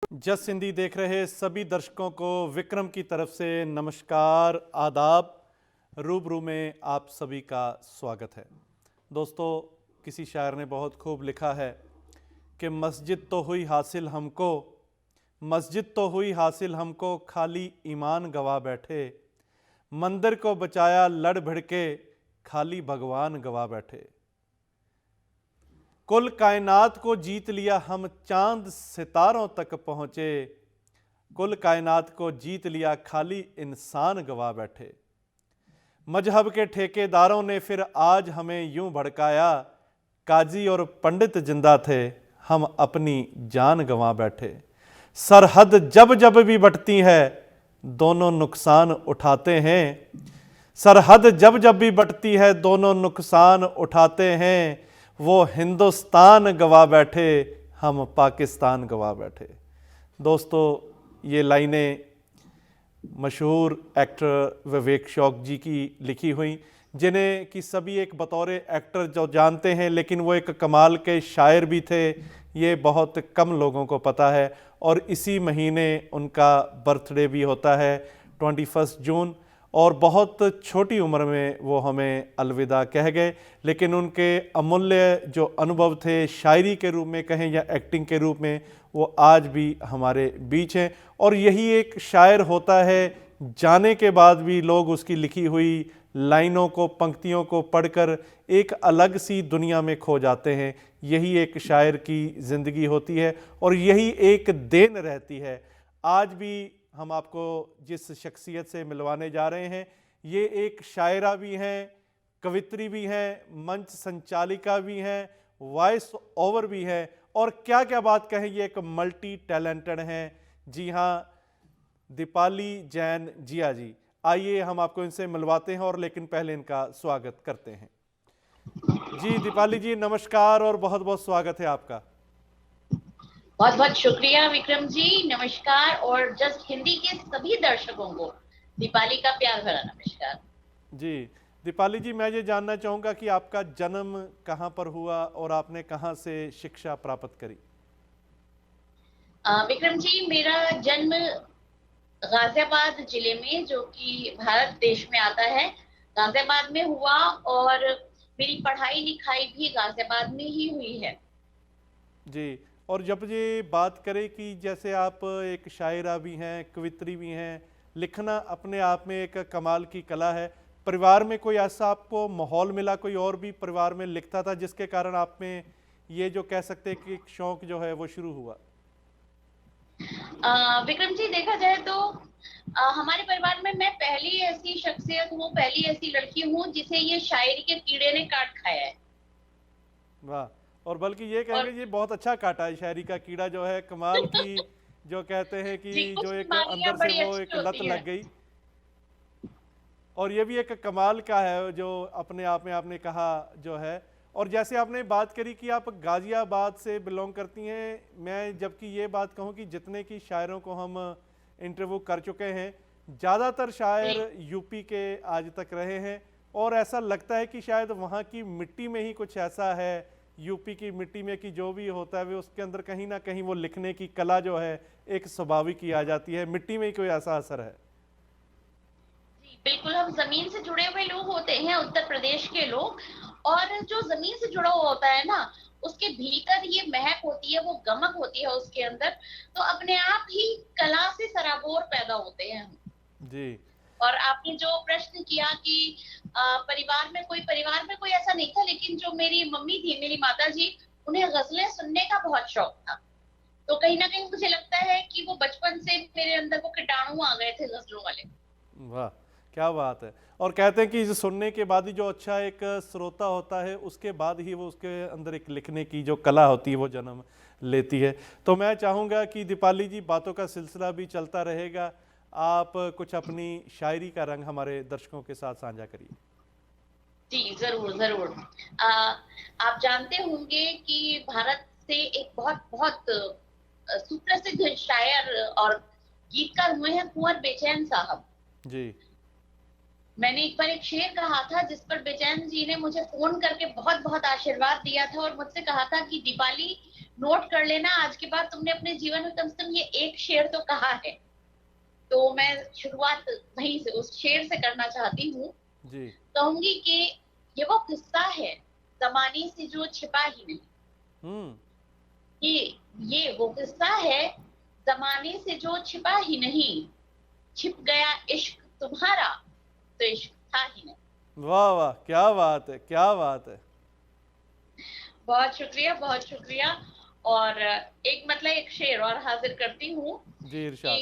जस हिंदी देख रहे सभी दर्शकों को विक्रम की तरफ से नमस्कार, आदाब। रूबरू में आप सभी का स्वागत है। दोस्तों, किसी शायर ने बहुत खूब लिखा है कि मस्जिद तो हुई हासिल हमको, मस्जिद तो हुई हासिल हमको, खाली ईमान गवा बैठे। मंदिर को बचाया लड़ भिड़ के, खाली भगवान गवा बैठे। कुल कायनात को जीत लिया हम, चांद सितारों तक पहुंचे। कुल कायनात को जीत लिया, खाली इंसान गवा बैठे। मजहब के ठेकेदारों ने फिर आज हमें यूं भड़काया, काजी और पंडित जिंदा थे, हम अपनी जान गंवा बैठे। सरहद जब जब भी बटती है, दोनों नुकसान उठाते हैं। सरहद जब जब भी बटती है, दोनों नुकसान उठाते हैं। वो हिंदुस्तान गवा बैठे, हम पाकिस्तान गवा बैठे। दोस्तों, ये लाइनें मशहूर एक्टर विवेक शौक जी की लिखी हुई, जिन्हें कि सभी एक बतौर एक्टर जो जानते हैं, लेकिन वो एक कमाल के शायर भी थे, ये बहुत कम लोगों को पता है। और इसी महीने उनका बर्थडे भी होता है, 21 जून। और बहुत छोटी उम्र में वो हमें अलविदा कह गए, लेकिन उनके अमूल्य जो अनुभव थे शायरी के रूप में कहें या एक्टिंग के रूप में, वो आज भी हमारे बीच हैं। और यही एक शायर होता है, जाने के बाद भी लोग उसकी लिखी हुई लाइनों को, पंक्तियों को पढ़कर एक अलग सी दुनिया में खो जाते हैं। यही एक शायर की ज़िंदगी होती है और यही एक देन रहती है। आज भी हम आपको जिस शख्सियत से मिलवाने जा रहे हैं, ये एक शायरा भी हैं, कवित्री भी हैं, मंच संचालिका भी हैं, वॉइस ओवर भी है, और क्या क्या बात कहें, ये एक मल्टी टैलेंटेड हैं। जी हाँ, दीपाली जैन जिया जी। आइए हम आपको इनसे मिलवाते हैं, और लेकिन पहले इनका स्वागत करते हैं। जी दीपाली जी, नमस्कार और बहुत बहुत स्वागत है आपका। बहुत बहुत शुक्रिया विक्रम जी, नमस्कार। और जस्ट हिंदी के सभी दर्शकों को दीपाली का प्यार भरा नमस्कार। जी दीपाली जी, मैं ये जानना चाहूँगा कि आपका जन्म कहाँ पर हुआ और आपने कहाँ से शिक्षा प्राप्त करी। विक्रम जी, मेरा जन्म गाजियाबाद जिले में, जो कि भारत देश में आता है, गाजियाबाद में हुआ। और मेरी पढ़ाई लिखाई भी गाजियाबाद में ही हुई है। जी, और जब ये बात करें कि जैसे आप एक शायरा भी हैं, कवित्री भी हैं, लिखना अपने आप में एक कमाल की कला है। परिवार में कोई ऐसा आपको माहौल मिला, कोई और भी परिवार में लिखता था जिसके कारण आप में ये जो कह सकते हैं कि एक शौक जो है वो शुरू हुआ। विक्रम जी, देखा जाए तो हमारे परिवार में मैं पहली ऐसी शख्सियत हूँ, पहली ऐसी लड़की हूँ जिसे ये शायरी के कीड़े ने काट खाया है। वाह, और बल्कि ये और कहेंगे ये बहुत अच्छा काटा है, शायरी का कीड़ा जो है कमाल की, जो कहते हैं कि जी, कुछ जो एक बीमारियां अंदर से बड़ी वो एक अच्छी लत होती है। लग गई। और ये भी एक कमाल का है जो अपने आप में आपने कहा जो है। और जैसे आपने बात करी कि आप गाजियाबाद से बिलोंग करती हैं, मैं जबकि ये बात कहूँ कि जितने की शायरों को हम इंटरव्यू कर चुके हैं, ज़्यादातर शायर जी, यूपी के आज तक रहे हैं। और ऐसा लगता है कि शायद वहाँ की मिट्टी में ही कुछ ऐसा है, यूपी की मिट्टी में, कि जो भी होता है वो उसके अंदर कहीं ना कहीं वो लिखने की कला जो है एक स्वाभाविक ही आ जाती है। मिट्टी में ही कोई ऐसा असर है। जी, बिल्कुल। हम जमीन से जुड़े हुए लोग होते हैं, उत्तर प्रदेश के लोग। और जो जमीन से जुड़ा हुआ होता है ना, उसके भीतर ये महक होती है, वो गमक होती है उसके अंदर। तो अपने आप ही कला से सराबोर पैदा होते हैं हम। जी और आपने जो प्रश्न किया कि परिवार में कोई ऐसा नहीं था, लेकिन जो मेरी मम्मी थी, मेरी माता जी, उन्हें गजलें सुनने का बहुत शौक था। तो कहीं ना कहीं मुझे लगता है कि वो बचपन से मेरे अंदर वो कीटाणु आ गए थे गजलों वाले। वाह, क्या बात है। और कहते हैं कि इसे सुनने के बाद ही जो अच्छा एक श्रोता होता है, उसके बाद ही वो उसके अंदर एक लिखने की जो कला होती है वो जन्म लेती है। तो मैं चाहूँगा कि दीपाली जी, बातों का सिलसिला भी चलता रहेगा, आप कुछ अपनी शायरी का रंग हमारे दर्शकों के साथ साझा करिए। जी, जरूर जरूर। आ, आप जानते होंगे कि भारत से एक बहुत बहुत सुप्रसिद्ध शायर और गीतकार हुए हैं कुंवर बेचैन साहब। जी मैंने एक बार एक शेर कहा था जिस पर बेचैन जी ने मुझे फोन करके बहुत बहुत आशीर्वाद दिया था और मुझसे कहा था कि दीपाली नोट कर लेना, आज के बाद तुमने अपने जीवन में कम से कम ये एक शेर तो कहा है। तो मैं शुरुआत वहीं से उस शेर से करना चाहती हूँ। जी। कहूंगी कि ये वो किस्सा है जमाने से जो छिपा ही नहीं। हम्म। कि ये वो किस्सा है जमाने से जो छिपा ही नहीं, छिप गया इश्क तुम्हारा तो इश्क था ही नहीं। वाह वाह, क्या बात है, क्या बात है। बहुत शुक्रिया, बहुत शुक्रिया। और एक मतलब एक शेर और हाजिर करती हूँ जी कि इरशाद।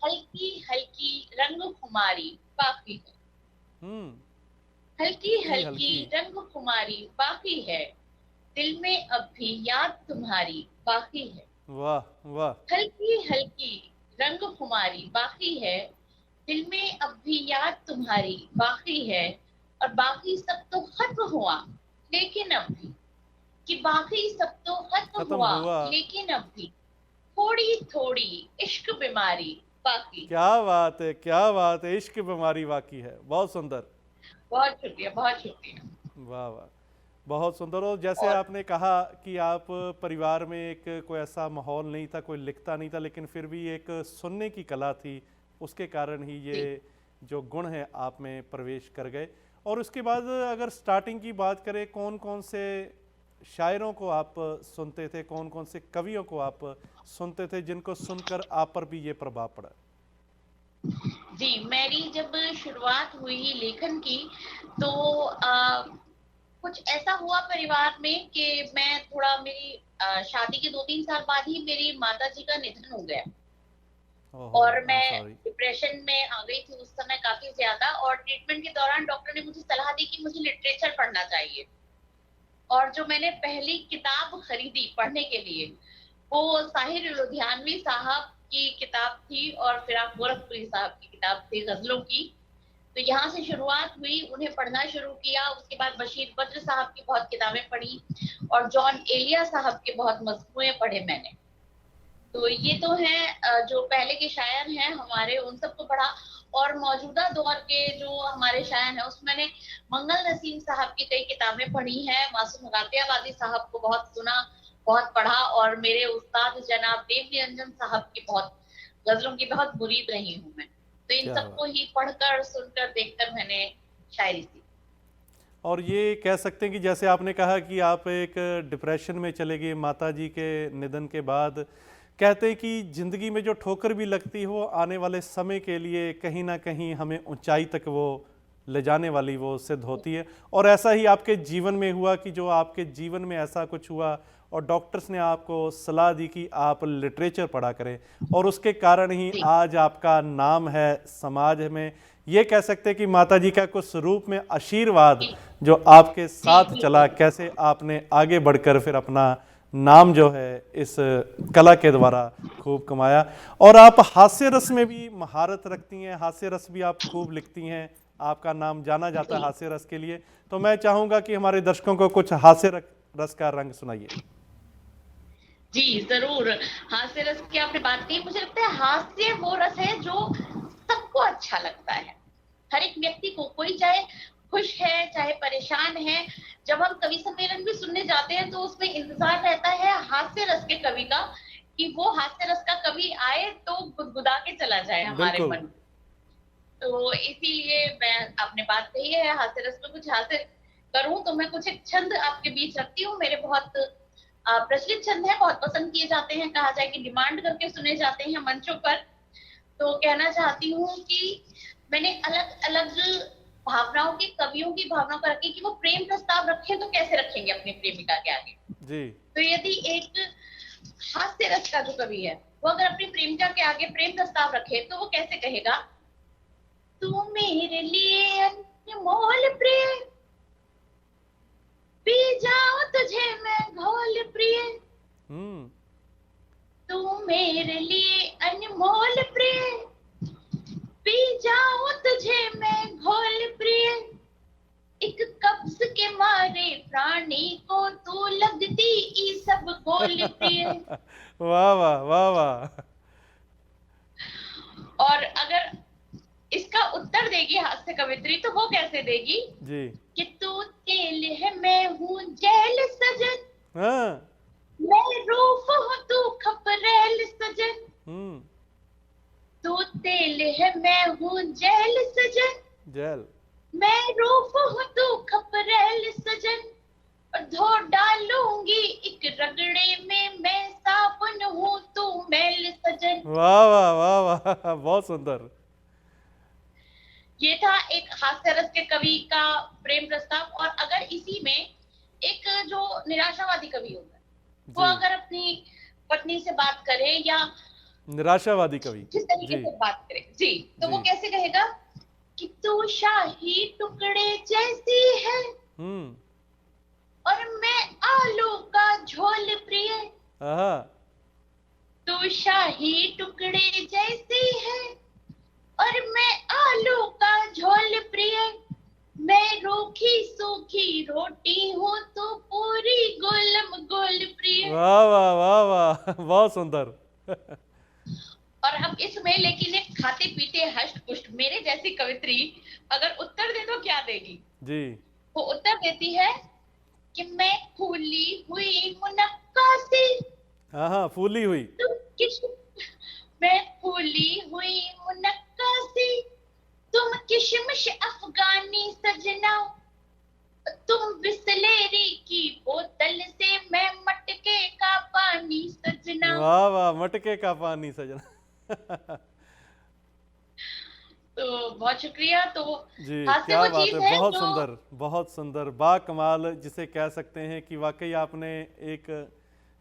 हल्की हल्की रंग खुमारी बाकी है, हम्म। हल्की हल्की हल्की हल्की। रंग खुमारी बाकी है, दिल में अब भी याद तुम्हारी बाकी है। वाह वाह। हल्की हल्की रंग खुमारी बाकी है, दिल में अब भी याद तुम्हारी बाकी है। और बाकी सब तो खत्म हुआ लेकिन अब भी, कि बाकी सब तो खत्म खत्म हुआ हुआ। लेकिन अब भी थोड़ी थोड़ी इश्क बीमारी बाकी है। क्या बात है, क्या बात है, इश्क बीमारी बाकी है। बहुत सुंदर। बहुत शुक्रिया, बहुत शुक्रिया। वाह वाह, बहुत सुंदर। और जैसे और आपने कहा कि आप परिवार में एक कोई ऐसा माहौल नहीं था, कोई लिखता नहीं था, लेकिन फिर भी एक सुनने की कला थी, उसके कारण ही ये जी जो गुण है आप में प्रवेश कर गए। और उसके बाद अगर स्टार्टिंग की बात करें, कौन कौन से शायरों को आप सुनते थे, कौन कौन से कवियों को आप सुनते थे जिनको सुनकर आप पर भी ये प्रभाव पड़ा? जी, मेरी जब शुरुआत हुई लेखन की तो कुछ ऐसा हुआ परिवार में कि मैं थोड़ा मेरी शादी के 2-3 साल बाद ही मेरी माता जी का निधन हो गया। ओहो, और आई एम मैं सॉरी। डिप्रेशन में आ गई थी उस समय काफी ज्यादा, और ट्रीटमेंट के दौरान डॉक्टर ने मुझे सलाह दी कि मुझे लिटरेचर पढ़ना चाहिए। और जो मैंने पहली किताब खरीदी पढ़ने के लिए वो साहिर लुधियानवी साहब की किताब थी और फिराक गोरखपुरी साहब की किताब थी गजलों की। तो यहाँ से शुरुआत हुई, उन्हें पढ़ना शुरू किया। उसके बाद बशीर बद्र साहब की बहुत किताबें पढ़ी और जॉन एलिया साहब के बहुत मजमूए पढ़े मैंने। तो ये तो है जो पहले के शायर हैं हमारे, उन सबको पढ़ा। और मौजूदा दौर के जो हमारे शायर हैं उसमें मैंने मंगल नसीम साहब की कई किताबें पढ़ी हैं, मासूम गातियाबादी साहब को बहुत सुना, बहुत पढ़ा। और मेरे उस्ताद जनाब देव निरंजन साहब की बहुत गजलों की बहुत मुरीद रही हूँ मैं। तो इन क्या बात। सबको ही पढ़कर सुनकर देखकर मैंने शायरी सीखी। और ये कह सकते हैं कि जैसे आपने कहा कि आप एक डिप्रेशन में चले गए माता जी के निधन के बाद, कहते हैं कि ज़िंदगी में जो ठोकर भी लगती है वो आने वाले समय के लिए कहीं ना कहीं हमें ऊंचाई तक वो ले जाने वाली वो सिद्ध होती है। और ऐसा ही आपके जीवन में हुआ कि जो आपके जीवन में ऐसा कुछ हुआ और डॉक्टर्स ने आपको सलाह दी कि आप लिटरेचर पढ़ा करें, और उसके कारण ही जी आज आपका नाम है समाज में। ये कह सकते हैं कि माता जी का कुछ रूप में आशीर्वाद जी जो आपके जी साथ चला, बिल्कुल। कैसे आपने आगे बढ़कर फिर अपना नाम जो है इस कला के द्वारा खूब कमाया। और आप हास्य रस में भी महारत रखती हैं, हास्य रस भी आप खूब लिखती हैं, आपका नाम जाना जाता है जी हास्य रस के लिए। तो मैं चाहूँगा कि हमारे दर्शकों को कुछ हास्य रस का रंग सुनाइए। जी जरूर। हास्य रस की आपने बात की, मुझे लगता है हास्य वो रस है जो सबको अच्छा लगता है, हर एक व्यक्ति को, कोई चाहे खुश है चाहे परेशान है। जब हम कवि सम्मेलन भी सुनने जाते हैं तो उसमें इंतजार रहता है हास्य रस के कवि का, कि वो हास्य रस का कवि आए तो गुदगुदा के चला जाए हमारे बिल्कुल। मन को। तो इसीलिए मैं, आपने बात कही है हास्य रस में कुछ हास्य करूं तो मैं कुछ एक छंद आपके बीच रखती हूँ। मेरे बहुत प्रचलित छंद है, बहुत पसंद किए जाते हैं, कहा जाए कि डिमांड करके सुने जाते हैं मंचों पर। तो कहना चाहती हूँ कि मैंने अलग अलग भावनाओं के कवियों की भावना को रखी कि वो प्रेम प्रस्ताव रखें तो कैसे रखेंगे अपनी प्रेमिका के आगे। जी। तो यदि एक हास्य रस का जो कवि है वो अगर अपनी प्रेमिका के आगे प्रेम प्रस्ताव रखे तो वो कैसे कहेगा, तू मेरे लिए अनमोल प्रिय, पी जाऊं तुझे मैं घोल प्रिय, हम्म। तू मेरे लिए अनमोल प्रिय, पी जाऊं तुझे मैं घोल प्रिय, एक कब्ज के मारे प्राणी को तू लगती ई सब गोल प्रिय। वाह वाह वाह वाह। और अगर इसका उत्तर देगी हास्य कवित्री, तो वो कैसे देगी जी। कि तू तेल है मैं हूँ जेल सजन, हाँ। मैं रूप हूँ तू खपरेल सजन, हम्म। तू तेल है मैं हूँ जेल सजन, जेल। मैं रूप हूँ तू खपरेल सजन, और धो डालूंगी एक रगड़े में, मैं साबुन हूँ तू मैल सजन। वाह वाह वाह वाह बहुत सुंदर। ये था एक हास्य रस के कवि का प्रेम प्रस्ताव। और अगर इसी में एक जो निराशावादी कवि होगा, वो जी। अगर अपनी पत्नी से बात करे या निराशावादी कवि। जिस तरीके जी। से बात करे जी, तो वो जी। कैसे कहेगा कि तू शाही टुकड़े जैसी है, हम्म। और मैं आलू का झोल प्रिय, आहा। तू शाही टुकड़े जैसी है, और मैं आलू का झोल प्रिय, मैं रूखी सूखी रोटी हूँ तो पूरी गोलम गोल प्रिय। वाह वाह वाह वाह बहुत सुंदर। और अब इसमें लेकिन एक खाते पीते हष्ट पुष्ट मेरे जैसी कवित्री अगर उत्तर दे तो क्या देगी? जी। वो उत्तर देती है कि मैं फूली हुई मुनक्का सी, हाँ हाँ फूली हुई। तुम किश मैं फूली हुई मुनक्का सी, तुम किशमिश अफगानी सजना, तुम बिसलेरी की बोतल से, मैं मटके का पानी सजना। वाह वाह मटके का पानी सजना। तो बहुत शुक्रिया। तो जी हास्य क्या वो बात चीज है, है बहुत जो सुंदर बहुत सुंदर बा कमाल, जिसे कह सकते हैं कि वाकई आपने एक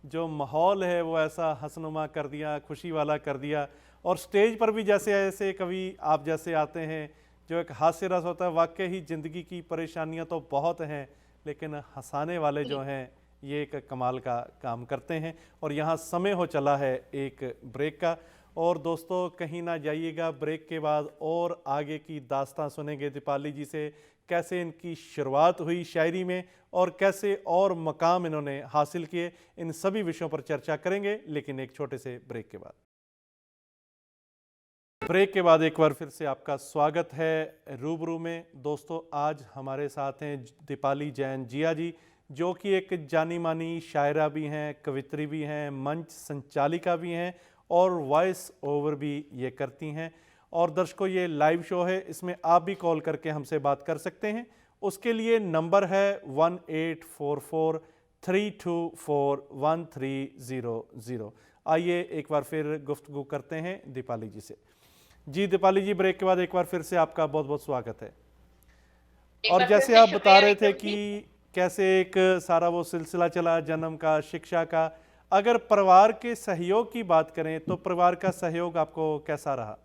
जो माहौल है वो ऐसा हंसनुमा कर दिया, खुशी वाला कर दिया। और स्टेज पर भी जैसे ऐसे कवि आप जैसे आते हैं जो एक हास्य रस होता है, वाकई ही ज़िंदगी की परेशानियां तो बहुत हैं लेकिन हंसाने वाले जो हैं ये एक कमाल का काम करते हैं। और यहाँ समय हो चला है एक ब्रेक का। और दोस्तों कहीं ना जाइएगा, ब्रेक के बाद और आगे की दास्तां सुनेंगे दीपाली जी से, कैसे इनकी शुरुआत हुई शायरी में और कैसे और मकाम इन्होंने हासिल किए, इन सभी विषयों पर चर्चा करेंगे लेकिन एक छोटे से ब्रेक के बाद। ब्रेक के बाद एक बार फिर से आपका स्वागत है रूबरू में। दोस्तों आज हमारे साथ हैं दीपाली जैन जिया जी, जो कि एक जानी मानी शायरा भी हैं, कवित्री भी हैं, मंच संचालिका भी हैं और वॉइस ओवर भी ये करती हैं। और दर्शकों ये लाइव शो है, इसमें आप भी कॉल करके हमसे बात कर सकते हैं। उसके लिए नंबर है 1844324130। आइए एक बार फिर गुफ्तगू करते हैं दीपाली जी से। जी दीपाली जी, ब्रेक के बाद एक बार फिर से आपका बहुत बहुत स्वागत है। एक और बार फिर जैसे से आप बता शुक्रिया रहे थे एकदम कि जी। कैसे एक सारा वो सिलसिला चला जन्म का, शिक्षा का, अगर परिवार के सहयोग की बात करें तो परिवार का सहयोग आपको कैसा रहा?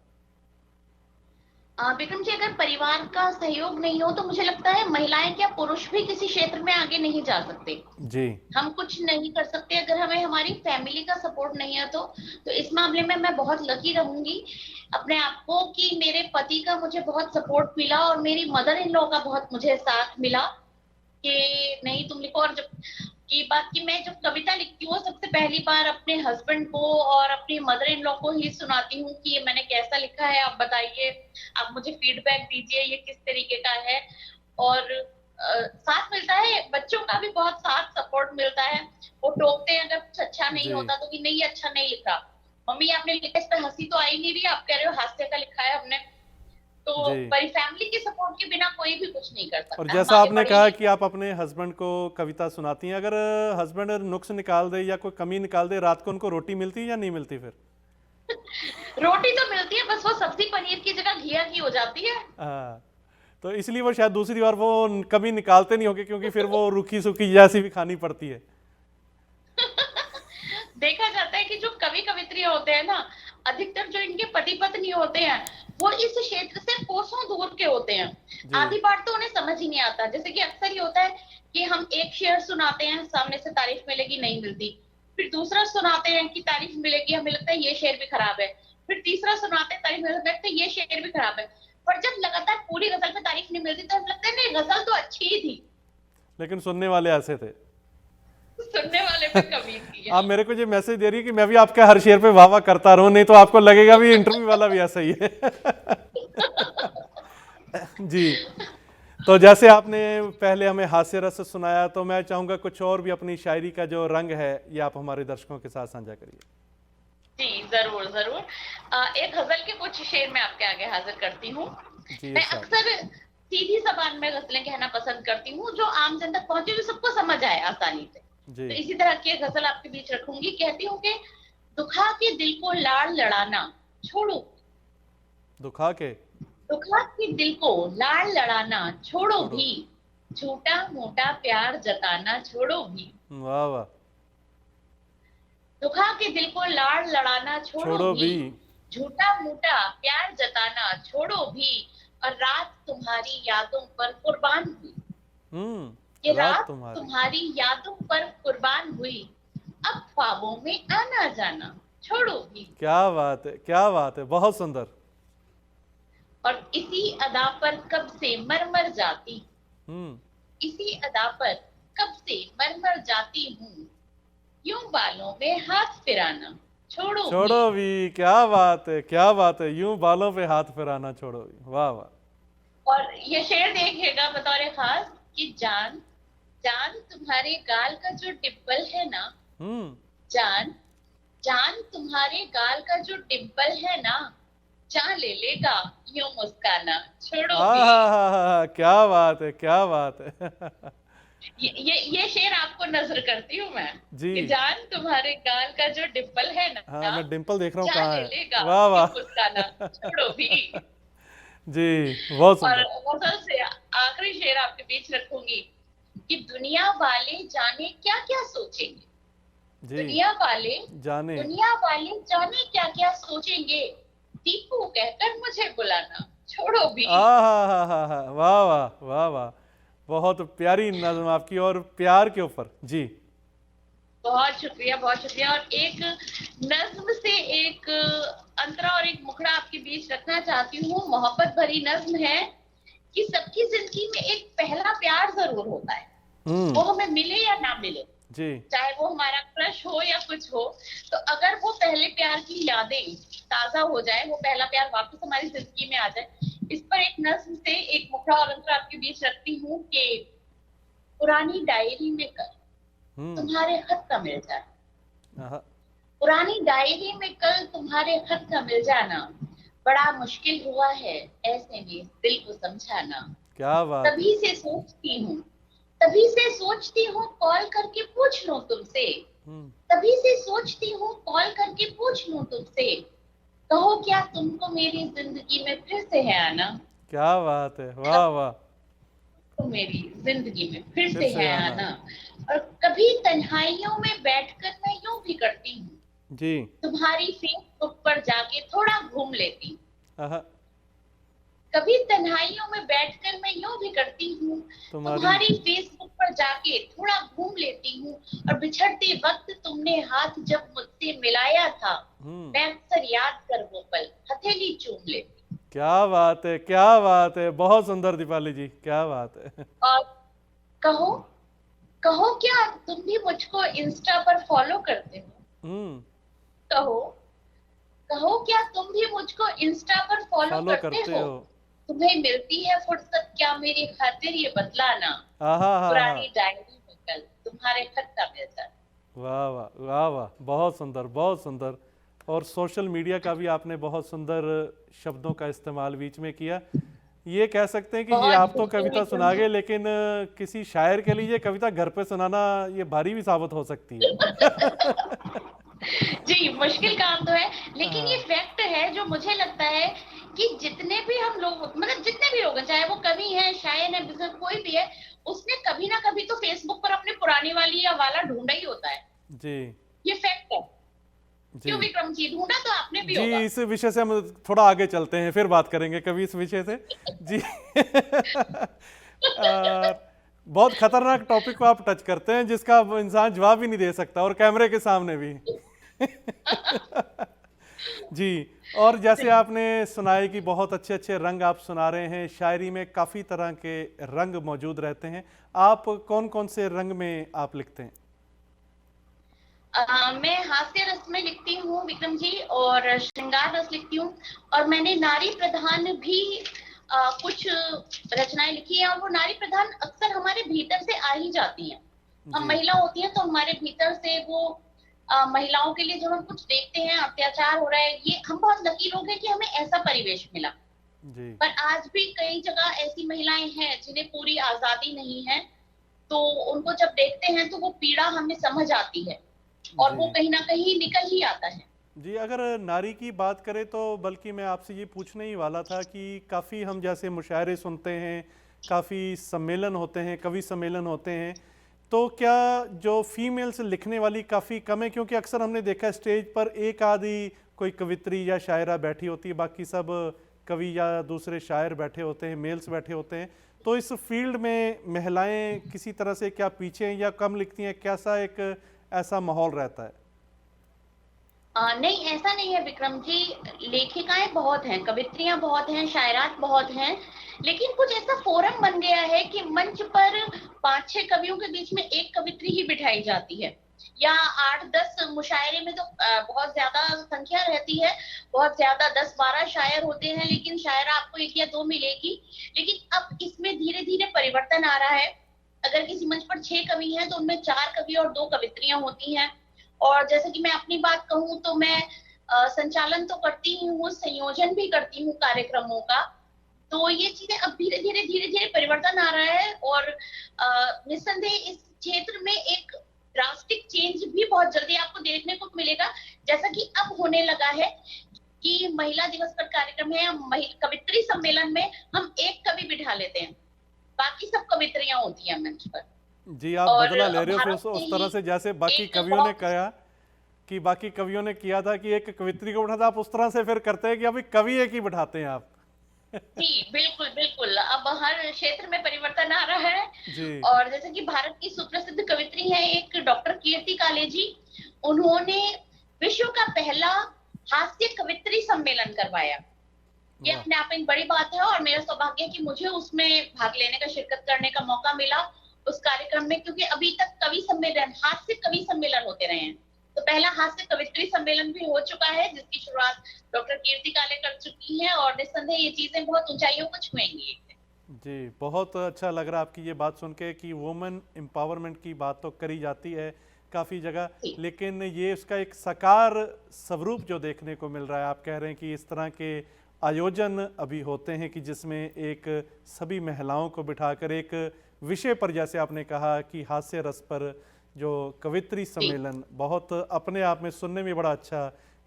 विक्रम जी, अगर परिवार का सहयोग नहीं हो तो मुझे लगता है महिलाएं क्या पुरुष भी किसी क्षेत्र में आगे नहीं जा सकते। जी। हम कुछ नहीं कर सकते अगर हमें हमारी फैमिली का सपोर्ट नहीं है। तो इस मामले में मैं बहुत लकी रहूंगी अपने आप को कि मेरे पति का मुझे बहुत सपोर्ट मिला और मेरी मदर इन लॉ का बहुत मुझे साथ मिला कि नहीं तुम लिखो। और जब की बात की मैं जब कविता लिखती हूँ सबसे पहली बार अपने हस्बैंड को और अपनी मदर इन लॉ को ही सुनाती हूँ कि ये मैंने कैसा लिखा है, आप बताइए, आप मुझे फीडबैक दीजिए ये किस तरीके का है। और साथ मिलता है, बच्चों का भी बहुत साथ सपोर्ट मिलता है। वो टोकते हैं अगर कुछ अच्छा नहीं जी। होता तो कि नहीं अच्छा नहीं लिखा, मम्मी आपने लिखा इस पे हंसी तो आई नहीं रही, आप कह रहे हो हास्य का लिखा है हमने। तो जी। फैमिली के सपोर्ट के बिना कोई भी कुछ नहीं कर और सकता, हम जैसा आगे आपने बढ़ ही कहा नहीं कि आप अपने हस्बैंड को कविता सुनाती हैं, अगर हस्बैंड नुक्स निकाल दे या कोई कमी निकाल दे, रात को उनको रोटी मिलती है या नहीं मिलती फिर? रोटी तो मिलती है, बस वो सब्जी पनीर की जगह घिया की हो जाती है। हाँ, तो इसलिए वो शायद दूसरी बार वो कभी निकालते नहीं होंगे, क्योंकि फिर वो रूखी सूखी जैसी भी खानी पड़ती है। देखा जाता है कि जो कवि कवित्री होते हैं ना, अधिकतर जो इनके पति पत्नी होते हैं वो इस क्षेत्र से कोसों दूर के होते हैं। जी। आधी बात तो उन्हें समझ ही नहीं आता। जैसे कि अक्सर ही होता है कि हम एक शेर सुनाते हैं, सामने से तारीफ मिलेगी, नहीं मिलती। फिर दूसरा सुनाते हैं कि तारीफ मिलेगी, हमें लगता है ये शेर भी खराब है। फिर तीसरा सुनाते हैं, तारीफ मिलेगी, लगता है ये शेर भी खराब है। पर जब लगातार पूरी गजल पे तारीफ नहीं मिलती तो हमें लगता है नहीं, गजल तो अच्छी ही थी। लेकिन सुनने वाले ऐसे थे। सुनने वाले पे कमी थी है। आप मेरे को ये मैसेज दे रही है कि मैं भी आपके हर शेर पे वाह वाह करता रहूं, नहीं तो आपको लगेगा भी इंटरव्यू वाला भी ऐसा ही है। जी। तो जैसे आपने पहले हमें हास्य रस सुनाया, तो मैं चाहूंगा कुछ और भी अपनी शायरी का जो रंग है ये आप हमारे दर्शकों के साथ साझा करिए। जी जरूर जरूर। एक गजल के कुछ शेर मैं आपके आगे हाजिर करती हूँ। जी मैं इरशाद। अक्सर सीधी जबान में गजलें कहना पसंद करती हूँ, जो आम जन तक पहुंचे, जो सबको समझ आए आसानी से। जी। तो इसी तरह की एक गजल आपके बीच रखूंगी। कहती हूँ कि दुखा के दिल को लाड़ लड़ाना छोड़ो, दुखा के दुखा के दिल को लाड़ लड़ाना छोड़ो छोड़ो। भी, झूठा मोटा प्यार जताना छोड़ो भी। वाह वाह। दुखा के दिल को लाड़ लड़ाना छोड़ो छोड़ो भी, भी। झूठा मूठा प्यार जताना छोड़ो भी। और रात तुम्हारी यादों पर कुर्बान हुई, ये रात रात तुम्हारी। तुम्हारी यादों पर कुर्बान हुई। अब ख्वाबों में आना जाना छोड़ो भी। क्या बात है, क्या बात है, बहुत सुंदर। और इसी अदा पर कब से मर मर जाती, हम्म। इसी अदा पर कब से मर मर जाती हूँ, यूं बालों में हाथ फिराना छोड़ो भी। छोड़ो भी, क्या बात है, क्या बात है, यूं बालों पे हाथ फिराना छोड़ो भी, वाह वाह। और ये शेर देखिएगा बतौर खास कि जान, जान तुम्हारे गाल का जो डिम्पल है ना, हम्म। जान, जान तुम्हारे गाल का जो डिम्पल है ना, जान ले लेगा यूं मुस्काना छोड़ो भी। क्या बात है, क्या बात है। ये शेर आपको नजर करती हूँ मैं जी। कि जान तुम्हारे गाल का जो डिम्पल है हाँ, ना, मैं डिम्पल देख रहा हूँ जान कहाँ ले है। लेगा वाह यूं वाह। मुस्काना छोड़ो भी। जी, बहुत और सुंदर। गजल से आखिरी शेर आपके बीच रखूंगी कि दुनिया वाले जाने क्या क्या सोचेंगे, जी। दुनिया वाले, जाने। दुनिया वाले जाने क्या क्या सोचेंगे, दीपू कहकर मुझे बुलाना छोड़ो भी। वाह वाह, वाह वाह। बहुत प्यारी नज्म आपकी, और प्यार के ऊपर। जी। बहुत शुक्रिया, बहुत शुक्रिया। और एक नज्म से एक अंतरा और एक मुखड़ा आपके बीच रखना चाहती हूँ। मोहब्बत भरी नज्म है कि सबकी जिंदगी में एक पहला प्यार जरूर होता है, वो हम्म। हमें मिले या ना मिले, जी। चाहे वो हमारा क्रश हो या कुछ हो। तो अगर वो पहले प्यार की यादें ताजा हो जाए, वो पहला प्यार वापस हमारी जिंदगी में आ जाए, इस पर एक नज्म से एक मुखड़ा और अंतरा आपके बीच रखती हूँ कि पुरानी डायरी में कल हम्म। तुम्हारे खत का मिल जाए, आहा, पुरानी डायरी में कल तुम्हारे खत का मिल जाना, बड़ा मुश्किल हुआ है ऐसे में दिल को समझाना। क्या बात है। तभी से सोचती हूँ, तभी से सोचती हूँ कॉल करके पूछ लूं तुमसे, हम्म। तभी से सोचती हूँ कॉल करके पूछ लूं तुमसे, कहो क्या तुमको मेरी जिंदगी में फिर से है आना, क्या बात है, वाह वाह। तो मेरी जिंदगी में फिर फिर से से है आना। आना। और कभी तन्हाइयों में बैठकर मैं यूं भी करती हूँ, जी। तुम्हारी फेसबुक पर जाके थोड़ा घूम लेती हूँ, आहा, कभी तन्हाइयों में बैठकर मैं यूं भी करती हूँ, तुम्हारी। तुम्हारी फेसबुक पर जाके थोड़ा घूम लेती हूँ। और बिछड़ते वक्त तुमने हाथ जब मुझसे मिलाया था, हम्म। मैं अक्सर याद कर वो पल हथेली चूम लेती। क्या बात है, क्या बात है, बहुत सुंदर दीपाली जी, क्या बात है। और कहो, कहो क्या तुम भी मुझको इंस्टा पर फॉलो करते हो, हम्म। कहो, कहो क्या तुम भी मुझको इंस्टा पर फॉलो फॉलो करते करते हो, हो। तुम्हें मिलती है फुर्सत क्या मेरी खातिर ये बतलाना, आहा। पुरानी डायरी में कल तुम्हारे खत का मिल जाए। वाह वाह, वाह वाह, बहुत सुंदर, बहुत सुंदर। और सोशल मीडिया का भी आपने बहुत सुंदर शब्दों का इस्तेमाल बीच में किया। ये कह सकते हैं कि ये बहुत आप तो बिल्कुल कविता सुना बिल्कुल। गए, लेकिन किसी शायर के लिए ये कविता घर पे सुनाना ये भारी भी साबित हो सकती है। जी मुश्किल काम तो है, लेकिन ये हाँ। फैक्ट है जो मुझे लगता है कि जितने भी हम लोग, मतलब जितने भी लोग हैं, चाहे वो कवि है, शायर है, बिजनेस कोई भी है, उसने कभी ना कभी तो फेसबुक पर अपने पुरानी वाली या वाला ढूंढा ही होता है। जी। ये फैक्ट है। जी। क्यों विक्रम जी, ढूंढा तो आपने भी जी, होगा। इस विषय से हम थोड़ा आगे चलते हैं, फिर बात करेंगे कभी इस विषय से। जी। बहुत खतरनाक टॉपिक को आप टच करते हैं, जिसका अब इंसान जवाब ही नहीं दे सकता, और कैमरे के सामने भी। जी। और जैसे जी आपने सुनाए कि बहुत अच्छे अच्छे रंग आप सुना रहे हैं, शायरी में काफ़ी तरह के रंग मौजूद रहते हैं। आप कौन कौन से रंग में आप लिखते हैं? मैं हास्य रस में लिखती हूँ विक्रम जी, और श्रृंगार रस लिखती हूँ, और मैंने नारी प्रधान भी कुछ रचनाएं लिखी हैं, और वो नारी प्रधान अक्सर हमारे भीतर से आ ही जाती हैं। हम जी महिला होती हैं तो हमारे भीतर से वो महिलाओं के लिए जब हम कुछ देखते हैं अत्याचार हो रहा है, ये हम बहुत लकी लोग हैं कि हमें ऐसा परिवेश मिला। जी पर आज भी कई जगह ऐसी महिलाएं हैं जिन्हें पूरी आजादी नहीं है, तो उनको जब देखते हैं तो वो पीड़ा हमें समझ आती है, और जी वो कहीं ना कहीं निकल ही आता है। जी। अगर नारी की बात करें तो बल्कि मैं आपसे ये पूछने ही वाला था कि काफ़ी हम जैसे मुशायरे सुनते हैं, काफ़ी सम्मेलन होते हैं, कवि सम्मेलन होते हैं, तो क्या जो फीमेल्स लिखने वाली काफ़ी कम है? क्योंकि अक्सर हमने देखा है स्टेज पर एक आधी कोई कवित्री या शायरा बैठी होती है, बाकी सब कवि या दूसरे शायर बैठे होते हैं, मेल्स बैठे होते हैं। तो इस फील्ड में महिलाएं किसी तरह से क्या पीछे हैं या कम लिखती हैं? कैसा एक ऐसा माहौल रहता है? नहीं, ऐसा नहीं है विक्रम जी। लेखिकाएं बहुत हैं, कवित्रियां बहुत हैं, शायरात बहुत हैं, लेकिन कुछ ऐसा फोरम बन गया है कि मंच पर 5-6 कवियों के बीच में एक कवित्री ही बिठाई जाती है, या 8-10 मुशायरे में तो बहुत ज्यादा संख्या रहती है, बहुत ज्यादा 10-12 शायर होते हैं, लेकिन शायरा आपको 1 या 2 मिलेगी। लेकिन अब इसमें धीरे धीरे परिवर्तन आ रहा है। अगर किसी मंच पर 6 कवि हैं तो उनमें 4 कवि और 2 कवित्रियां होती हैं। और जैसे कि मैं अपनी बात कहूँ तो मैं संचालन तो करती ही हूँ, संयोजन भी करती हूँ कार्यक्रमों का। तो ये चीजें अब धीरे धीरे परिवर्तन आ रहा है, और निस्संदेह इस क्षेत्र में एक ड्रास्टिक चेंज भी बहुत जल्दी आपको देखने को मिलेगा। जैसा कि अब होने लगा है कि महिला दिवस पर कार्यक्रम है, कवित्री सम्मेलन में हम एक कवि बिठा लेते हैं, बाकी सब कवित्रियां होती हैं मंच पर। जी, आप और बदला ले रहे हो फिर भारत में उस ही तरह से जैसे बाकी एक कवियों ने बहुत कहा कि बाकी कवियों ने किया था कि एक कवित्री को उठा था, आप उस तरह से फिर करते हैं कि अभी कवि एक ही बिठाते हैं आप। जी, बिल्कुल, बिल्कुल। अब हर क्षेत्र में परिवर्तन आ रहा है, जी और जैसे कि भारत की सुप्रसिद्ध कवित्री है एक डॉक्टर कीर्ति काले जी, उन्होंने विश्व का पहला हास्य कवित्री सम्मेलन करवाया। ये वाह। अपने आप में एक बड़ी बात है, और मेरा सौभाग्य है कि मुझे उसमें भाग लेने का, शिरकत करने का मौका मिला उस कार्यक्रम में, क्योंकि अभी तक कवि सम्मेलन, हास्य कवि सम्मेलन होते रहे हैं। तो पहला हास्य कवित्री सम्मेलन भी हो चुका है, जिसकी शुरुआत डॉक्टर कीर्ति काले कर चुकी हैं, और निस्संदेह ये चीजें बहुत ऊंचाइयों को छुएंगी एक दिन। जी, बहुत अच्छा लग रहा है आपकी ये बात सुन के कि वुमेन एम्पावरमेंट की बात तो करी जाती है काफ़ी जगह, जी, लेकिन ये उसका एक साकार स्वरूप जो देखने को मिल रहा है। आप कह रहे हैं कि इस तरह के आयोजन अभी होते हैं कि जिसमें एक सभी महिलाओं को बिठाकर एक विषय पर, जैसे आपने कहा कि हास्य रस पर जो कवित्री जी। सम्मेलन, बहुत अपने आप में सुनने में बड़ा अच्छा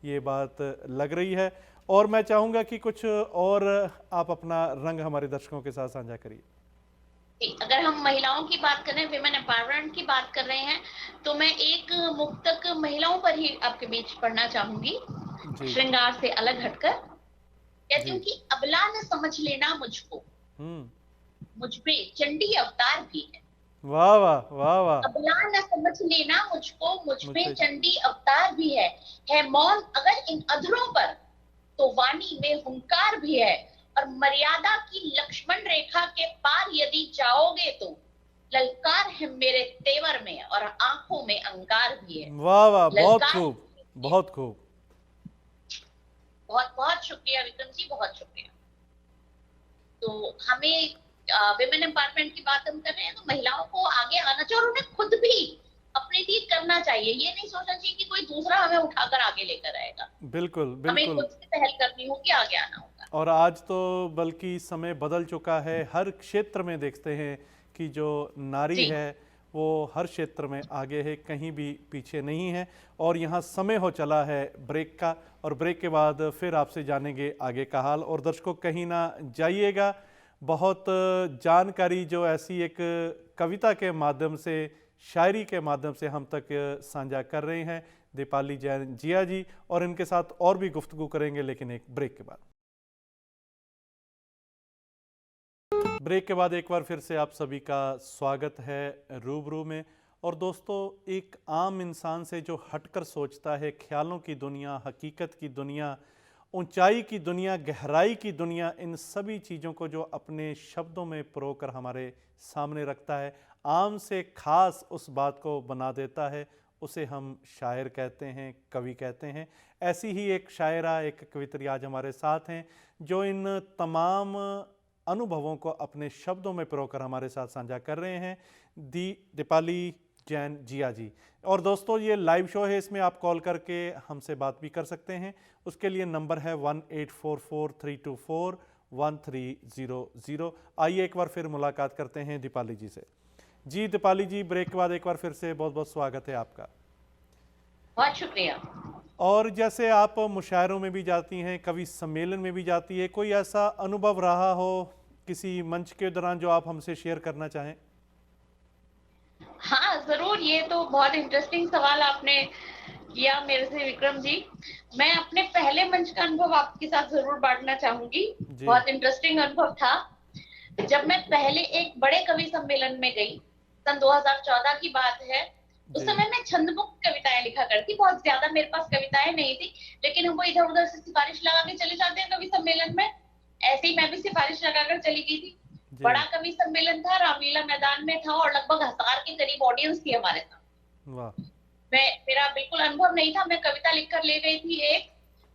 ये बात लग रही है। और मैं चाहूँगा कि कुछ और आप अपना रंग हमारे दर्शकों के साथ साझा करिए। जी, अगर हम महिलाओं की बात कर रहे हैं, विमेन एम्पावरमेंट की बात कर रहे हैं, तो मैं एक मुक्तक महिलाओं पर ही आपके बीच पढ़ना चाहूंगी, जी श्रृंगार से अलग हटकर। कहती हूँ जी। कि अबला न समझ लेना मुझको, हम्म। मुझ पे चंडी अवतार भी है। वाह वाह वाह वाह। अबला न समझ लेना मुझको, मुझ मुझ पे पे। चंडी अवतार भी है मौन अगर इन अधरों पर, तो वाणी में हुंकार भी है। और मर्यादा की लक्ष्मण रेखा के पार यदि जाओगे तो, ललकार है मेरे तेवर में और आंखों में अंगार भी है। वाह वाह, बहुत ललकार खूब, बहुत खूब। बहुत बहुत शुक्रिया विक्रम जी, बहुत शुक्रिया। तो हमें विमेन एम्पावरमेंट की बात हम कर रहे हैं, तो महिलाओं को आगे आना चाहिए, और उन्हें खुद भी अपने लिए करना चाहिए। ये नहीं सोचना चाहिए कि कोई दूसरा हमें उठाकर आगे लेकर आएगा। बिल्कुल हमें बिल्कुल। खुद से पहल करनी होगी, आगे आना होगा। और आज तो बल्कि समय बदल चुका है, हर क्षेत्र में देखते हैं कि जो नारी जी, है वो हर क्षेत्र में आगे है, कहीं भी पीछे नहीं है। और यहाँ समय हो चला है ब्रेक का, और ब्रेक के बाद फिर आपसे जानेंगे आगे का हाल। और दर्शकों कहीं ना जाइएगा, बहुत जानकारी जो ऐसी एक कविता के माध्यम से, शायरी के माध्यम से हम तक साझा कर रहे हैं दीपाली जैन जिया जी, और इनके साथ और भी गुफ्तगू करेंगे, लेकिन एक ब्रेक के बाद। ब्रेक के बाद एक बार फिर से आप सभी का स्वागत है रूबरू में। और दोस्तों, एक आम इंसान से जो हटकर सोचता है, ख्यालों की दुनिया, हकीकत की दुनिया, ऊंचाई की दुनिया, गहराई की दुनिया, इन सभी चीज़ों को जो अपने शब्दों में परोकर हमारे सामने रखता है, आम से खास उस बात को बना देता है, उसे हम शायर कहते हैं, कवि कहते हैं। ऐसी ही एक शायरा, एक कवित्री आज हमारे साथ हैं, जो इन तमाम अनुभवों को अपने शब्दों में पिरोकर हमारे साथ साझा कर रहे हैं। दीपाली जैन जिया जी। और दोस्तों, ये लाइव शो है, इसमें आप कॉल करके हमसे बात भी कर सकते हैं। उसके लिए नंबर है 1844-324-1300। आइए एक बार फिर मुलाकात करते हैं दीपाली जी से। जी दीपाली जी, ब्रेक के बाद एक बार फिर से बहुत बहुत स्वागत है आपका। बहुत शुक्रिया। और जैसे आप मुशायरों में भी जाती हैं, कवि सम्मेलन में भी जाती है, कोई ऐसा अनुभव रहा हो किसी मंच के दौरान जो आप हमसे शेयर करना चाहें? हाँ जरूर, ये तो बहुत इंटरेस्टिंग सवाल आपने किया मेरे से विक्रम जी। मैं अपने पहले मंच का अनुभव आपके साथ जरूर बांटना चाहूंगी। जी बहुत इंटरेस्टिंग अनुभव था। जब मैं पहले एक बड़े कवि सम्मेलन में गई, सन 2014 की बात है। उस जी समय मैं छंदमुक्त कविताएं लिखा करती, बहुत ज्यादा मेरे पास कविताएं नहीं थी, लेकिन हमको इधर उधर से सिफारिश लगा के चले जाते हैं कवि सम्मेलन में। ऐसे ही मैं भी सिफारिश लगाकर चली गई थी। जी। बड़ा कवि सम्मेलन था, रामलीला मैदान में था और लगभग 1000 के करीब ऑडियंस थी हमारे साथ। वाह। मेरा बिल्कुल अनुभव नहीं था। मैं कविता लिखकर ले गई थी एक,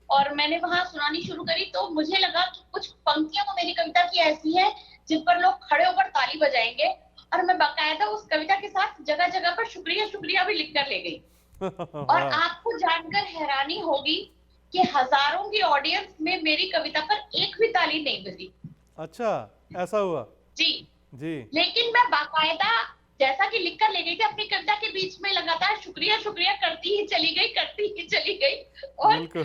और मैंने वहां सुनानी शुरू करी तो मुझे लगा कि कुछ पंक्तियां तो मेरी कविता की ऐसी है जिन पर लोग खड़े होकर ताली बजाएंगे, और मैं बाकायदा उस कविता के साथ जगह जगह पर शुक्रिया शुक्रिया भी लिखकर ले गई। और वाह। आपको जानकर हैरानी होगी कि हजारों की ऑडियंस में मेरी कविता पर एक भी ताली नहीं बजी। अच्छा, ऐसा हुआ? जी। जी लेकिन मैं बाकायदा जैसा कि लिखकर ले गई थी, अपनी कविता के बीच में लगातार शुक्रिया शुक्रिया करती ही चली गई, करती ही चली गई। और बिल्कुल।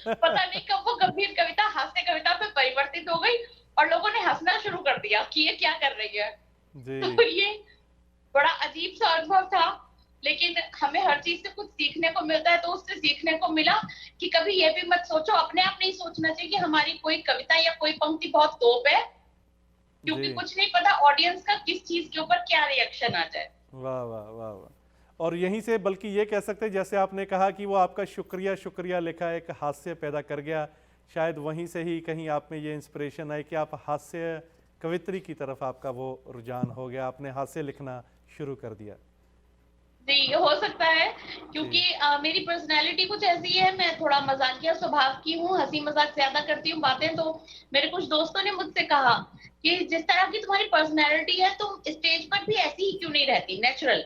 पता नहीं कब वो गंभीर कविता हास्य कविता पे परिवर्तित हो गई और लोगों ने हंसना शुरू कर दिया कि ये क्या कर रही है। जी तो ये बड़ा अजीब सा अनुभव था, लेकिन हमें हर चीज से कुछ सीखने को मिलता है। तो उससे सीखने को मिला कि कभी ये भी मत सोचो, अपने आप नहीं सोचना चाहिए कि हमारी कोई कविता या कोई पंक्ति बहुत तोप है, क्योंकि जी। कुछ नहीं पता ऑडियंस का किस चीज के ऊपर क्या रिएक्शन आ जाए। वाह वाह वाह वाह। और यहीं से बल्कि ये कह सकते हैं, जैसे आपने कहा कि वो आपका शुक्रिया शुक्रिया लिखा एक हास्य पैदा कर गया, शायद वहीं से ही कहीं आप में ये इंस्पिरेशन आई कि आप हास्य कवित्री की तरफ आपका वो रुझान हो गया, आपने हास्य लिखना शुरू कर दिया। जी हो सकता है, क्योंकि मेरी पर्सनैलिटी कुछ ऐसी है। मैं थोड़ा मजाकिया स्वभाव की हूँ, हंसी मजाक ज्यादा करती हूँ बातें। तो मेरे कुछ दोस्तों ने मुझसे कहा कि जिस तरह की तुम्हारी पर्सनैलिटी है, तुम स्टेज पर भी ऐसी ही क्यों नहीं रहती, नेचुरल।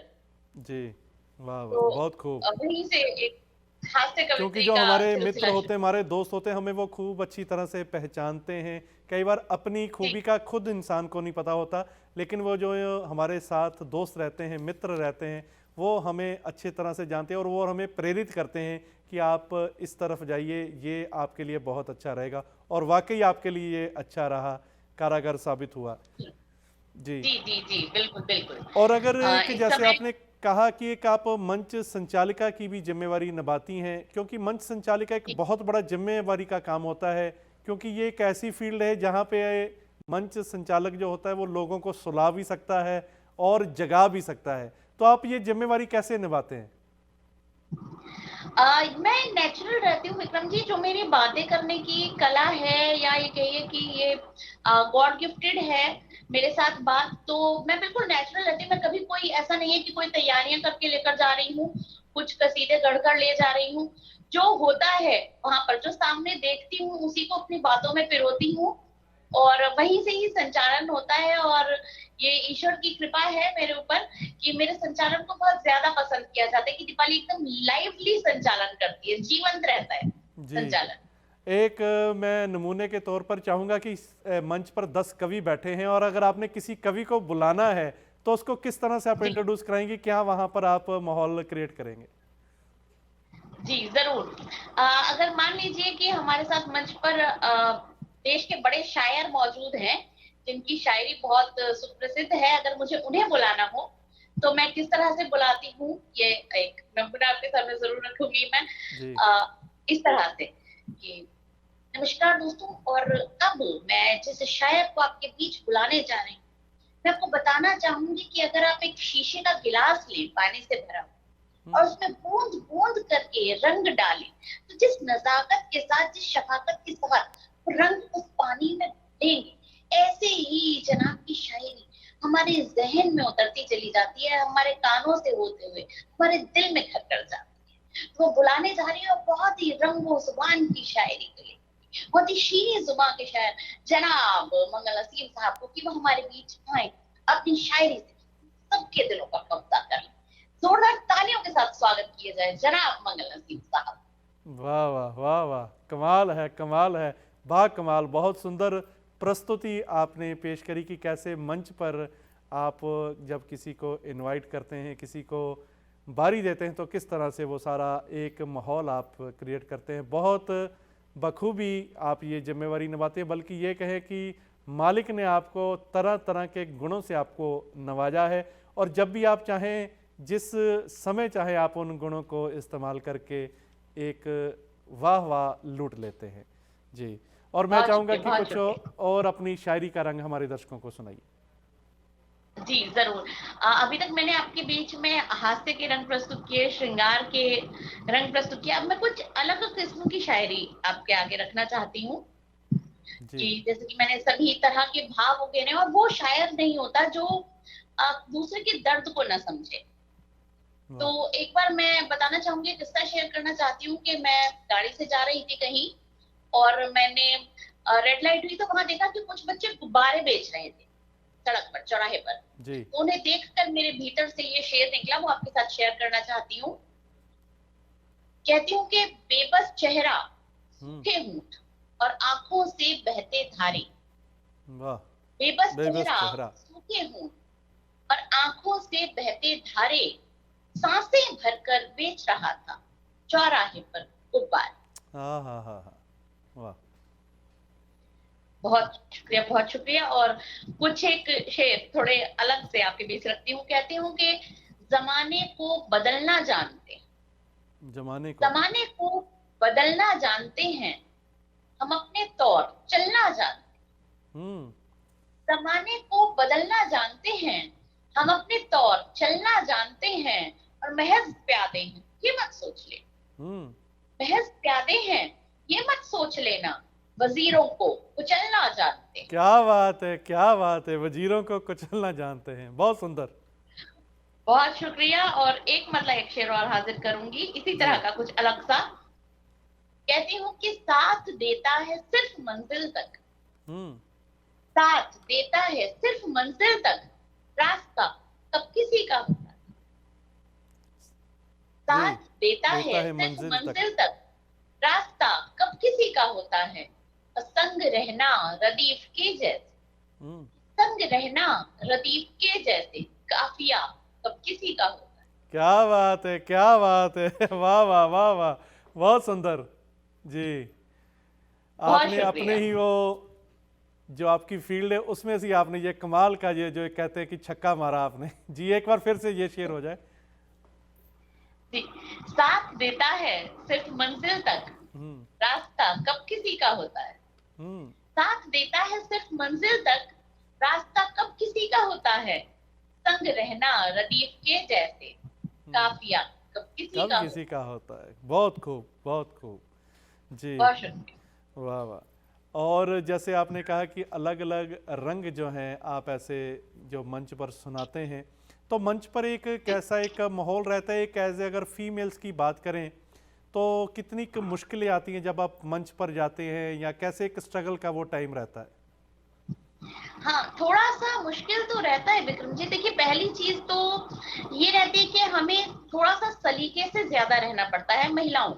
जी वाह वाह, तो बहुत खूब। वहीं से एक हास्य क्योंकि कवित्री जो का हमारे मित्र सिलसिला होते हैं, शुरू। हमारे दोस्त होते हैं, हमें वो खूब अच्छी तरह से पहचानते हैं। कई बार अपनी खूबी का खुद इंसान को नहीं पता होता, लेकिन वो जो हमारे साथ दोस्त रहते हैं, मित्र रहते हैं, वो हमें अच्छी तरह से जानते हैं और वो हमें प्रेरित करते हैं कि आप इस तरफ जाइए, ये आपके लिए बहुत अच्छा रहेगा। और वाकई आपके लिए ये अच्छा रहा, कारागर साबित हुआ। जी। जी जी जी, बिल्कुल बिल्कुल। और अगर कि इस जैसे समय आपने कहा कि एक आप मंच संचालिका की भी जिम्मेवारी निभाती हैं, क्योंकि मंच संचालिका एक बहुत बड़ा जिम्मेवारी का काम होता है, क्योंकि ये एक ऐसी फील्ड है जहाँ पे मंच संचालक जो होता है वो लोगों को सुला भी सकता है और जगा भी सकता है। तो आप ये जिम्मेवारी कैसे निभाते हैं? मैं नेचुरल रहती हूँ विक्रम जी। जो मेरी बातें करने की कला है, या ये कहिए कि ये गॉड गिफ्टेड है मेरे साथ बात, तो मैं बिल्कुल नेचुरल रहती हूँ। मैं कभी कोई ऐसा नहीं है कि कोई तैयारियां करके लेकर जा रही हूँ, कुछ कसीदे गढ़कर ले जा रही हूँ। जो होता है वहां पर, जो सामने देखती हूँ, उसी को अपनी बातों में पिरोती हूँ और वहीं से ही संचालन होता है। और ये ईश्वर की कृपा है मेरे ऊपर कि मेरे संचालन को बहुत ज्यादा पसंद किया जाता है, कि दीपाली एकदम लाइवली संचालन करती है, जीवंत रहता है जी। संचालन। एक मैं नमूने के तौर पर चाहूँगा कि मंच पर 10 कवि बैठे हैं और अगर आपने किसी कवि को बुलाना है तो उसको किस तरह से आप जी इंट्रोड्यूस कराएंगे, क्या वहाँ पर आप माहौल क्रिएट करेंगे? जी जरूर। अगर मान लीजिए कि हमारे साथ मंच पर देश के बड़े शायर मौजूद हैं, जिनकी शायरी बहुत सुप्रसिद्ध है, अगर मुझे उन्हें बुलाना हो तो मैं किस तरह से बुलाती हूँ, ये एक नमूना आपके सामने जरूर रखूंगी मैं। जी इस तरह से कि नमस्कार दोस्तों, और अब मैं जिस शायर को आपके बीच बुलाने जा रही हूँ, मैं आपको बताना चाहूंगी कि अगर आप एक शीशे का गिलास लें पानी से भरा हुआ और उसमें बूंद बूंद करके रंग डालें, तो जिस नजाकत के साथ, जिस शफाकत के साथ रंग उस पानी में देंगे, ऐसे ही जनाब की शायरी हमारे जहन में उतरती चली जाती है, हमारे कानों से होते हुए हमारे दिल में घर कर जाती है। तो वो बुलाने जा रही है और बहुत ही रंगो जुबान की शायरी के लिए, बहुत ही शीनी जुबान के शायर जनाब मंगल नसीम साहब को कि वो हमारे बीच आए, अपनी शायरी से सबके दिलों का कब्जा कर लें। जोरदार तालियों के साथ स्वागत किया जाए जनाब मंगल नसीम साहब। वाह वाह वाह वाह, कमाल है, कमाल है, बा कमाल। बहुत सुंदर प्रस्तुति आपने पेश करी कि कैसे मंच पर आप जब किसी को इनवाइट करते हैं, किसी को बारी देते हैं, तो किस तरह से वो सारा एक माहौल आप क्रिएट करते हैं। बहुत बखूबी आप ये जिम्मेवारी निभाते हैं, बल्कि ये कहें कि मालिक ने आपको तरह तरह के गुणों से आपको नवाजा है, और जब भी आप चाहें, जिस समय चाहे, आप उन गुणों को इस्तेमाल करके एक वाह वाह लूट लेते हैं जी। और मैं चाहूँगा कि कुछ और अपनी शायरी का रंग हमारे दर्शकों को सुनाइए। जी जरूर। अभी तक मैंने आपके बीच में हास्य के रंग प्रस्तुत किए, श्रृंगार के रंग प्रस्तुत किए। अब मैं कुछ अलग किस्म की शायरी आपके आगे रखना चाहती हूँ कि जैसे कि मैंने सभी तरह के भाव उगेरे, और वो शायर नहीं होता जो दूसरे के दर्द को न समझे। तो एक बार मैं बताना चाहूंगी, किस्सा शेयर करना चाहती हूँ कि मैं गाड़ी से जा रही थी कहीं, और मैंने रेड लाइट हुई तो वहां देखा कि कुछ बच्चे गुब्बारे बेच रहे थे सड़क पर, चौराहे पर। तो उन्हें देखकर मेरे भीतर से ये शेर निकला, वो आपके साथ शेयर करना चाहती हूँ। कहती हूँ कि बेबस चेहरा, सूखे होंठ और आंखों से बहते धारे। बेबस चेहरा, सूखे होंठ और आंखों से बहते धारे, सांसें भरकर बेच रहा था चौराहे पर गुब्बारे। वाह, बहुत शुक्रिया, बहुत शुक्रिया। और कुछ एक शेर थोड़े अलग से आपके बीच रखती हूँ। कहती हूँ कि जमाने को बदलना जानते, जमाने को बदलना जानते हैं, हम अपने तौर चलना जानते। जमाने को बदलना जानते हैं, हम अपने तौर चलना जानते हैं, और महज प्यादे हैं ये मत सोच ले। महज प्यादे हैं ये मत सोच लेना, वजीरों को कुचलना जानते हैं। क्या बात है, क्या बात है, वजीरों को कुचलना जानते हैं। बहुत सुंदर, बहुत शुक्रिया। और एक मतलब एक शेर और हाजिर करूंगी इसी तरह का कुछ अलग सा। कहती हूँ कि साथ देता है सिर्फ मंजिल तक, साथ देता है सिर्फ मंजिल तक, रास्ता कब किसी का होता है। साथ देता है सिर्फ मंजिल तक, रास्ता कब किसी का होता है। संग रहना रदीफ के जैसे, संग रहना रदीफ के जैसे, काफिया कब किसी का होता है। क्या बात है, क्या बात है, वाह वाह वाह वाह, बहुत सुंदर जी। आपने अपने ही वो जो आपकी फील्ड है उसमें से आपने ये कमाल का ये जो कहते हैं कि छक्का मारा आपने जी। एक बार फिर से ये शेर हो जाए जी। साथ देता है सिर्फ मंजिल तक, रास्ता कब किसी का होता है। साथ देता है सिर्फ मंजिल तक, रास्ता कब किसी का होता है। संग रहना रदीफ के जैसे, काफिया कब किसी का होता है। बहुत खूब, बहुत खूब जी, वाह वाह। और जैसे आपने कहा कि अलग अलग रंग जो हैं आप ऐसे जो मंच पर सुनाते हैं, तो मंच पर एक कैसा एक माहौल रहता है। एक ऐसे अगर फीमेल्स की बात करें तो कितनी मुश्किलें आती हैं जब आप मंच पर जाते हैं, या कैसे एक स्ट्रगल का वो टाइम रहता है? हाँ, थोड़ा सा मुश्किल तो रहता है विक्रम जी। देखिए, पहली चीज तो ये रहती है कि हमें थोड़ा सा सलीके से ज्यादा रहना पड़ता है महिलाओं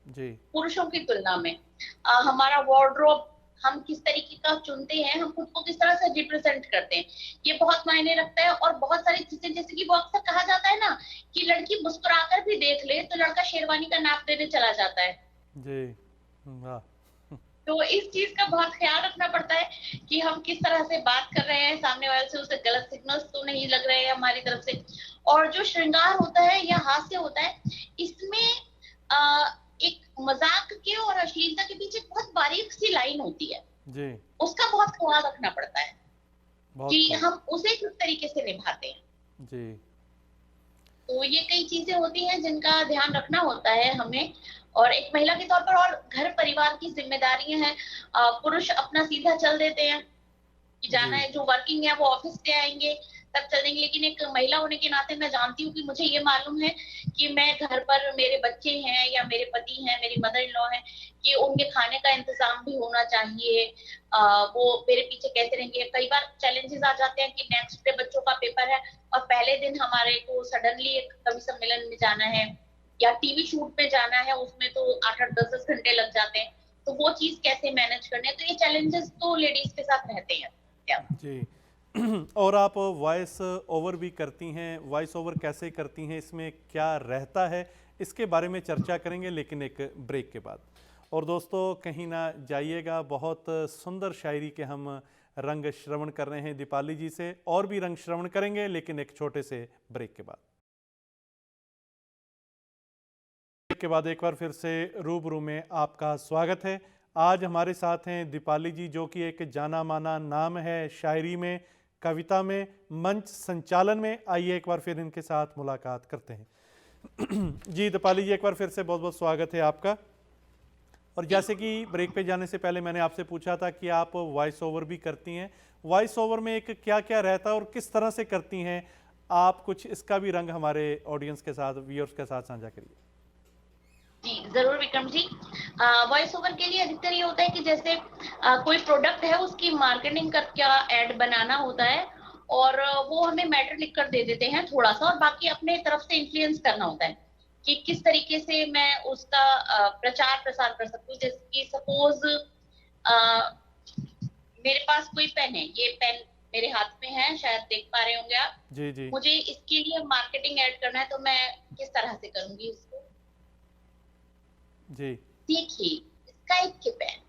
जी, पुरुषों की तुलना में। हमारा वार्डरोब हम किस तरीके का चुनते हैं, हम खुद को किस तरह से रिप्रेजेंट करते हैं, ये बहुत मायने रखता है। और बहुत सारी चीजें, जैसे कि वो अक्सर कहा जाता है ना कि लड़की मुस्कुराकर भी देख ले तो लड़का शेरवानी का नाप देने चला जाता है जी। वाह, तो इस चीज का बहुत ख्याल रखना पड़ता है कि हम किस तरह से बात कर रहे हैं, सामने वाले से उसे गलत सिग्नल्स तो नहीं लग रहे हैं हमारी तरफ से। और जो श्रृंगार होता है या हास्य होता है, इसमें एक मजाक के और अश्लीलता के बीच एक बहुत बारीक सी लाइन होती है जी, उसका बहुत ख्याल रखना पड़ता है कि हम उसे किस तरीके से निभाते हैं जी। तो ये कई चीजें होती हैं जिनका ध्यान रखना होता है हमें, और एक महिला के तौर पर। और घर परिवार की जिम्मेदारियां हैं, पुरुष अपना सीधा चल देते हैं, कि जाना जी है, जो वर्किंग है वो ऑफिस से आएंगे तब चल देंगे, लेकिन एक महिला होने के नाते मैं जानती हूँ कि मुझे ये मालूम है कि मैं घर पर मेरे बच्चे हैं या मेरे पति हैं, मेरी मदर इन लॉ है, कि उनके खाने का इंतजाम भी होना चाहिए। वो मेरे पीछे कैसे रहेंगे। कई बार चैलेंजेस आ जाते हैं कि नेक्स्ट डे बच्चों का पेपर है और पहले दिन हमारे को सडनली एक कवि सम्मेलन में जाना है या टीवी शूट पे जाना है, उसमें तो 8-8 10 घंटे लग जाते हैं। तो वो चीज कैसे मैनेज करनी है, तो ये चैलेंजेस तो लेडीज के साथ रहते हैं। क्या जी और आप वॉइस ओवर भी करती हैं, वॉइस ओवर कैसे करती हैं, इसमें क्या रहता है, इसके बारे में चर्चा करेंगे लेकिन एक ब्रेक के बाद। और दोस्तों कहीं ना जाइएगा, बहुत सुंदर शायरी के हम रंग श्रवण कर रहे हैं दीपाली जी से, और भी रंग श्रवण करेंगे लेकिन एक छोटे से ब्रेक के बाद। ब्रेक के बाद एक बार फिर से रूबरू में आपका स्वागत है। आज हमारे साथ हैं दीपाली जी, जो कि एक जाना माना नाम है शायरी में, कविता में, मंच संचालन में। आइए एक बार फिर इनके साथ मुलाकात करते हैं। जी दीपाली जी, एक बार फिर से बहुत बहुत स्वागत है आपका। और जैसे कि ब्रेक पे जाने से पहले मैंने आपसे पूछा था कि आप वॉइस ओवर भी करती हैं, वॉइस ओवर में एक क्या क्या रहता है और किस तरह से करती हैं आप, कुछ इसका भी रंग हमारे ऑडियंस के साथ, व्यूअर्स के साथ साझा करिए। जी जरूर विक्रम जी। वॉइस ओवर के लिए अधिकतर ये होता है कि जैसे कोई प्रोडक्ट है उसकी मार्केटिंग का क्या एड बनाना होता है, और वो हमें मैटर लिख कर दे देते हैं थोड़ा सा, और बाकी अपने तरफ से इन्फ्लुएंस करना होता है कि किस तरीके से मैं उसका प्रचार प्रसार कर सकती हूँ। जैसे कि सपोज मेरे पास कोई पेन है, ये पेन मेरे हाथ में है, शायद देख पा रहे होंगे आप। जी जी मुझे इसके लिए मार्केटिंग ऐड करना है, तो मैं किस तरह से करूंगी इसको। जी देखिए, स्काई के पेन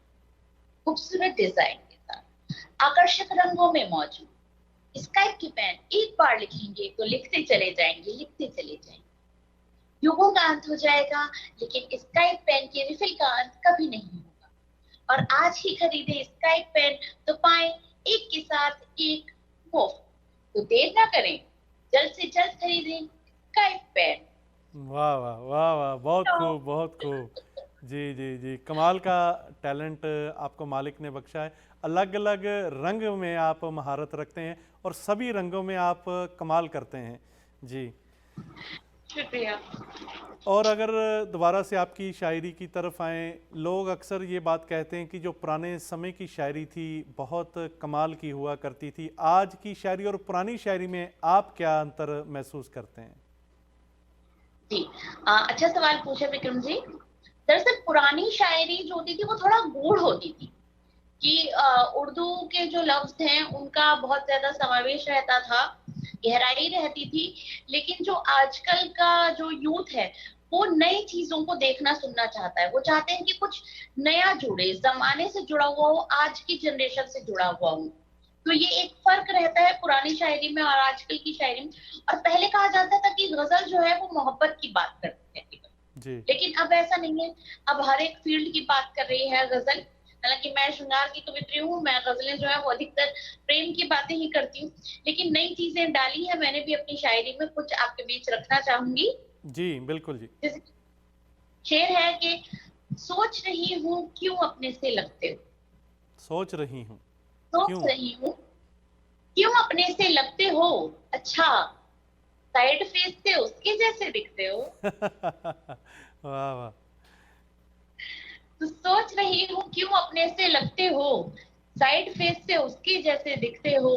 खूबसूरत डिजाइन के साथ आकर्षक रंगों में मौजूद स्काई के पेन एक बार लिखेंगे तो लिखते चले जाएंगे, लिखते चले जाएंगे, युगों का अंत हो जाएगा, लेकिन स्काई पेन के रिफिल का अंत कभी नहीं होगा। और आज ही खरीदे स्काई पेन तो पाए एक के साथ एक मुफ्त। तो देर ना करें, जल्द से जल्द खरीदें स्काई पेन। वाह वाह वाह वाह, बहुत तो खूब बहुत खूब। जी जी जी, कमाल का टैलेंट आपको मालिक ने बख्शा है। अलग अलग रंग में आप महारत रखते हैं और सभी रंगों में आप कमाल करते हैं। जी। शुक्रिया। और अगर दोबारा से आपकी शायरी की तरफ आएँ, लोग अक्सर ये बात कहते हैं कि जो पुराने समय की शायरी थी बहुत कमाल की हुआ करती थी। आज की शायरी और पुरानी शायरी में आप क्या अंतर महसूस करते हैं? जी अच्छा सवाल पूछे विक्रम जी। दरअसल पुरानी शायरी जो होती थी वो थोड़ा गूढ़ होती थी, कि उर्दू के जो लफ्ज हैं उनका बहुत ज्यादा समावेश रहता था, गहराई रहती थी। लेकिन जो आजकल का जो यूथ है वो नई चीजों को देखना सुनना चाहता है, वो चाहते हैं कि कुछ नया जुड़े, जमाने से जुड़ा हुआ हो, आज की जनरेशन से जुड़ा हुआ हो। तो ये एक फर्क रहता है पुरानी शायरी में और आजकल की शायरी में। और पहले कहा जाता था कि गजल जो है वो मोहब्बत की बात करती है, जी लेकिन अब ऐसा नहीं है। अब हर एक फील्ड की बात कर रही है गजल। हालांकि मैं श्रृंगार की कवित्री हूँ, मैं गजलें जो है वो अधिकतर प्रेम की बातें ही करती हूँ, लेकिन नई चीजें डाली है मैंने भी अपनी शायरी में, कुछ आपके बीच रखना चाहूंगी। जी बिल्कुल जी। जैसे शेर है कि सोच रही हूँ क्यों अपने से लगते हो, सोच रही हूँ सोच क्यों। रही हूँ क्यों अपने से लगते हो, अच्छा साइड फेस से उसके जैसे दिखते हो। वाह वाह। तो सोच रही हूँ क्यों अपने से लगते हो, साइड फेस से उसके जैसे दिखते हो,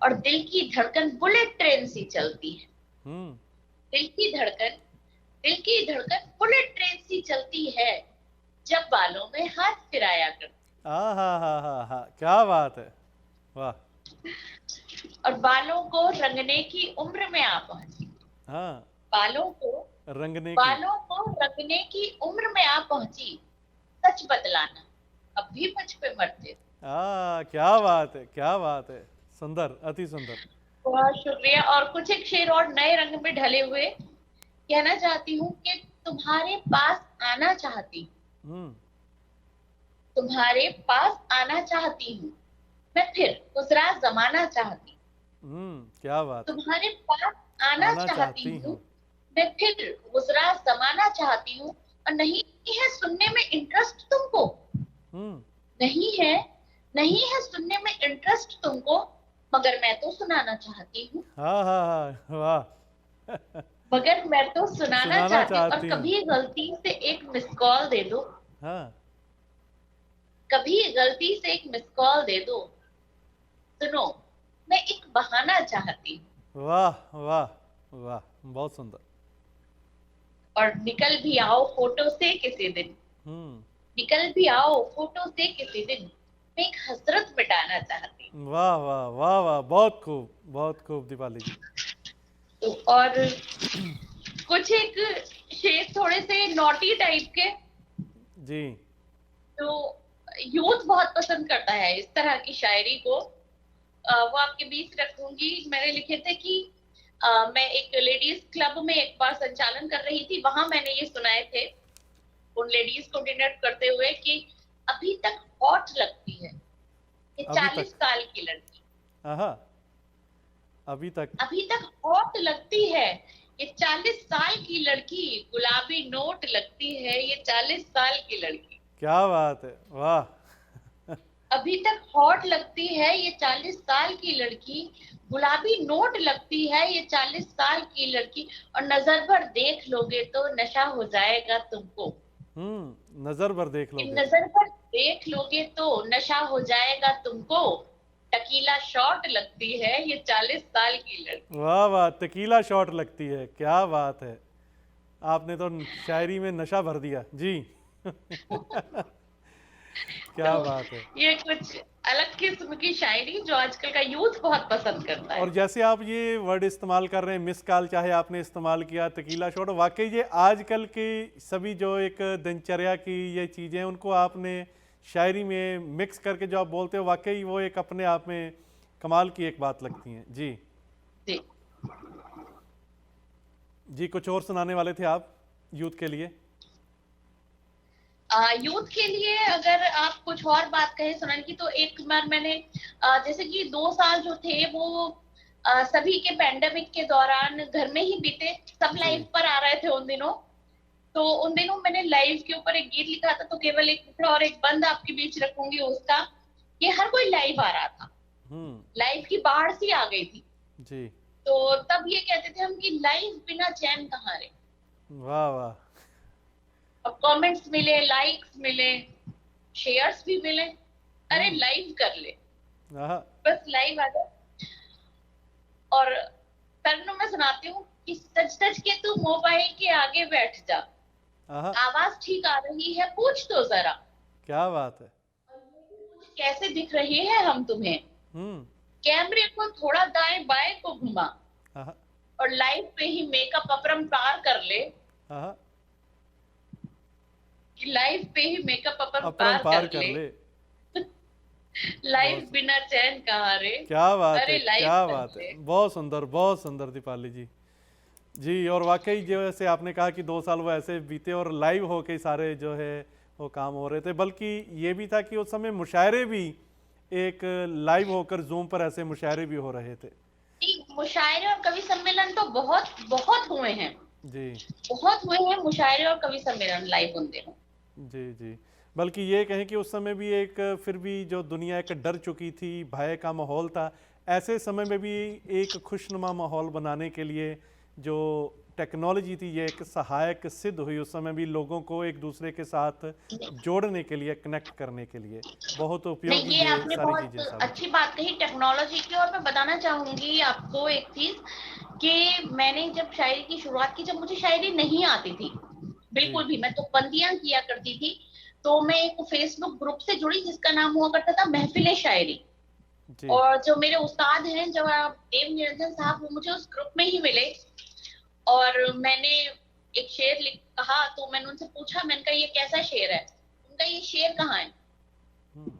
और दिल की धड़कन बुलेट ट्रेन सी चलती है। हम्म। दिल की धड़कन दिल की धड़कन बुलेट ट्रेन सी चलती है, जब बालों में हाथ फिराया कर। हा, क्या बात है। वाह। और बालों को रंगने की उम्र में आ पहुंची। हाँ, बालों को रंगने की। बालों को रंगने की उम्र में आ पहुंची, सच बतलाना अब भी मुझ पे मरते हो। क्या बात है, क्या बात है। सुंदर, अति सुंदर। बहुत शुक्रिया। और कुछ एक शेर और नए रंग में ढले हुए कहना चाहती हूँ कि तुम्हारे पास आना चाहती हूँ, हम्म। तुम्हारे पास आना चाहती हूँ, मैं फिर गुजरा जमाना चाहती हूँ। क्या बात है। तुम्हारे पास आना आना चाहती चाहती हूँ, हूँ। मैं फिर गुजरा जमाना चाहती हूँ। और नहीं है सुनने में इंटरेस्ट तुमको, हम्म। नहीं है नहीं है सुनने में इंटरेस्ट तुमको, मगर मैं तो सुनाना चाहती हूँ। हाँ हाँ हाँ, वाह। मगर मैं तो सुनाना सुनाना चाहती हूँ, और चाहती हूँ। कभी गलती से एक मिस कॉल दे दो, हाँ, कभी गलती से एक मिस कॉल दे दो। सुनो, मैं एक बहाना चाहती हूँ, वाह वाह वाह, बहुत सुंदर। और निकल भी आओ फोटो से किसी दिन, हम्म। निकल भी आओ फोटो से किसी दिन, मैं एक हसरत मिटाना चाहती वाह वाह वाह वाह, बहुत खूब दीपाली जी। हूँ। और कुछ एक शेर थोड़े से नॉटी टाइप के, जी तो यूथ बहुत पसंद करता है इस तरह की शायरी को। वो आपके बीच रखूंगी। मैंने लिखे थे कि मैं एक लेडीज क्लब में एक बार संचालन कर रही थी, वहां मैंने ये सुनाए थे उन लेडीज को डिनर करते हुए कि अभी तक हॉट लगती है ये अभी 40 तक। साल की लड़की, हाँ, अभी तक। अभी तक हॉट लगती है ये 40 साल की लड़की, गुलाबी नोट लगती है ये 40 साल की लड़की, क्या बात है, वाह। अभी तक हॉट लगती है ये 40 साल की लड़की, गुलाबी नोट लगती है ये 40 साल की लड़की, और नजर भर देख लोगे तो नशा हो जाएगा तुमको, नजर भर देख कि लोगे तो। नजर भर देख लोगे तो नशा हो जाएगा तुमको, टकीला शॉट लगती है ये 40 साल की लड़की। वाह वाह, टकीला शॉट लगती है, क्या बात है। आपने तो शायरी में नशा भर दिया जी। तो क्या बात है। ये कुछ अलग किस्म की शायरी जो आजकल का यूथ बहुत पसंद करता और है। जैसे आप ये वर्ड इस्तेमाल कर रहे हैं, मिस कॉल चाहे आपने इस्तेमाल किया, टकीला शॉट, वाकई ये आजकल की सभी जो एक दिनचर्या की ये चीज़ें हैं उनको आपने शायरी में मिक्स करके जो आप बोलते हो, वाकई वो एक अपने आप में कमाल की एक बात लगती हैं जी। जी। जी, कुछ और सुनाने वाले थे आप यूथ के लिए? यूथ के लिए अगर आप कुछ और बात कहें सुनाने की, तो एक बार मैंने जैसे कि 2 साल जो थे वो सभी के पैंडेमिक के दौरान घर में ही बीते, सब जी लाइव पर आ रहे थे उन दिनों। तो उन दिनों मैंने लाइव के ऊपर एक गीत लिखा था, तो केवल एक टुकड़ा और एक बंद आपके बीच रखूंगी उसका, कि हर कोई लाइव आ रहा था, हम्म। लाइव की बाढ़ सी आ गई थी। जी। तो तब ये कहते थे हम कि लाइव बिना चैन कहाँ रे। वाह वाह। अब कमेंट्स मिले, लाइक्स मिले, शेयर्स भी मिले, अरे हम्म। लाइव कर ले, आहा। बस लाइव आ जाओ। और तरन्नुम मैं सुनाती हूँ कि सच सच के तू मोबाइल के आगे बैठ जा, आहा। आवाज ठीक आ रही है पूछ तो जरा, क्या बात है। कैसे दिख रहे हैं हम तुम्हें, हम्म। कैमरे को थोड़ा दाएं बाएं को घुमा, आहा। और लाइव पे ही मेकअप अपरंपार कर ले, आहा। कि लाइव पे ही मेकअप अपरंपार अपरंपार कर कर ले, ले। लाइव बहुत बिना चैन कहाँ रे, क्या बात है, अरे लाइव क्या कर बात है, ले। बहुत सुंदर दीपाली जी। जी, और वाकई जैसे आपने कहा कि 2 साल वो ऐसे बीते और लाइव होके सारे जो है वो काम हो रहे थे, बल्कि ये भी था कि उस समय मुशायरे भी एक लाइव होकर जूम पर ऐसे मुशायरे भी हो रहे थे। मुशायरे और कवि सम्मेलन तो बहुत बहुत हुए हैं, जी बहुत हुए हैं मुशायरे और कवि सम्मेलन लाइव उन दिनों। जी जी। बल्कि ये कहें कि उस समय भी एक फिर भी जो दुनिया एक डर चुकी थी, भय का माहौल था, ऐसे समय में भी एक खुशनुमा माहौल बनाने के लिए जो टेक्नोलॉजी थी ये एक सहायक सिद्ध हुई। उस समय भी लोगों को एक दूसरे के साथ जोड़ने के लिए, कनेक्ट करने के लिए बहुत नहीं, उपयोगी ये ये आपने सारी बहुत चीज़ें साबित अच्छी हुई। बात कही टेक्नोलॉजी की। और मैं बताना चाहूंगी आपको एक चीज, कि मैंने जब शायरी की शुरुआत की, जब मुझे शायरी नहीं आती थी जी बिल्कुल भी, मैं तो बंदियां किया करती थी, तो मैं एक फेसबुक ग्रुप से जुड़ी जिसका नाम हुआ करता था महफिले शायरी। जी। और जो मेरे उस्ताद हैं जवाब देव निरंजन साहब, वो मुझे उस ग्रुप में ही मिले, और मैंने एक शेर लिख कहा, तो मैंने उनसे पूछा, मैंने कहा ये कैसा शेर है, उनका ये शेर कहाँ है। हम्म।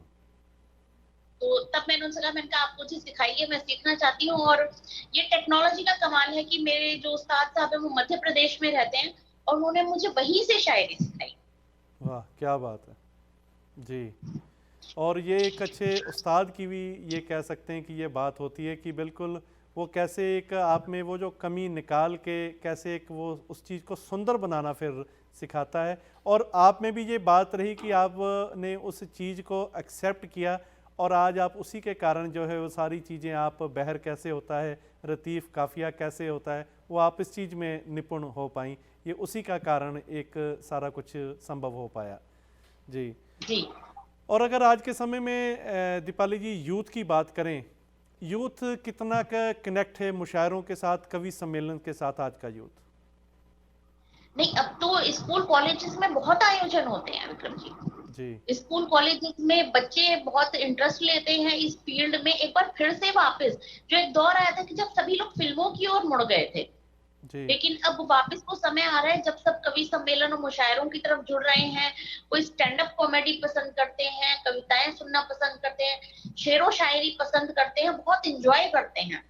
तो तब मैंने उनसे कहा, मैंने कहा आप मुझे सिखाइए, मैं सीखना चाहती हूँ। और ये टेक्नोलॉजी का कमाल है कि मेरे जो उस्ताद साहब है वो मध्य प्रदेश में रहते हैं, और उन्होंने मुझे वहीं से शायरी सिखाई। वाह, क्या बात है जी। और ये एक अच्छे उस्ताद की भी ये कह सकते हैं कि ये बात होती है कि बिल्कुल वो कैसे एक आप में वो जो कमी निकाल के कैसे एक वो उस चीज़ को सुंदर बनाना फिर सिखाता है। और आप में भी ये बात रही कि आपने उस चीज़ को एक्सेप्ट किया और आज आप उसी के कारण जो है वो सारी चीज़ें, आप बहर कैसे होता है, रतीफ़ काफ़िया कैसे होता है, वो आप इस चीज़ में निपुण हो पाई। ये उसी का कारण एक सारा कुछ संभव हो पाया। जी। जी और अगर आज के समय में दीपाली जी यूथ की बात करें, यूथ कितना का कनेक्ट है मुशायरों के साथ, कवि सम्मेलन के साथ आज का यूथ? नहीं, अब तो स्कूल कॉलेजेस में बहुत आयोजन होते हैं विक्रम जी जी। स्कूल कॉलेजेस में बच्चे बहुत इंटरेस्ट लेते हैं इस फील्ड में। एक बार फिर से वापस जो एक दौर आया था कि जब सभी लोग फिल्मों की ओर मुड़ गए थे, जी लेकिन अब वापस वो समय आ रहा है जब सब कवि सम्मेलन और मुशायरों की तरफ जुड़ रहे हैं। कोई स्टैंड अप कॉमेडी पसंद करते हैं, कविताएं सुनना पसंद करते हैं, शेरो शायरी पसंद करते हैं, बहुत इंजॉय करते हैं।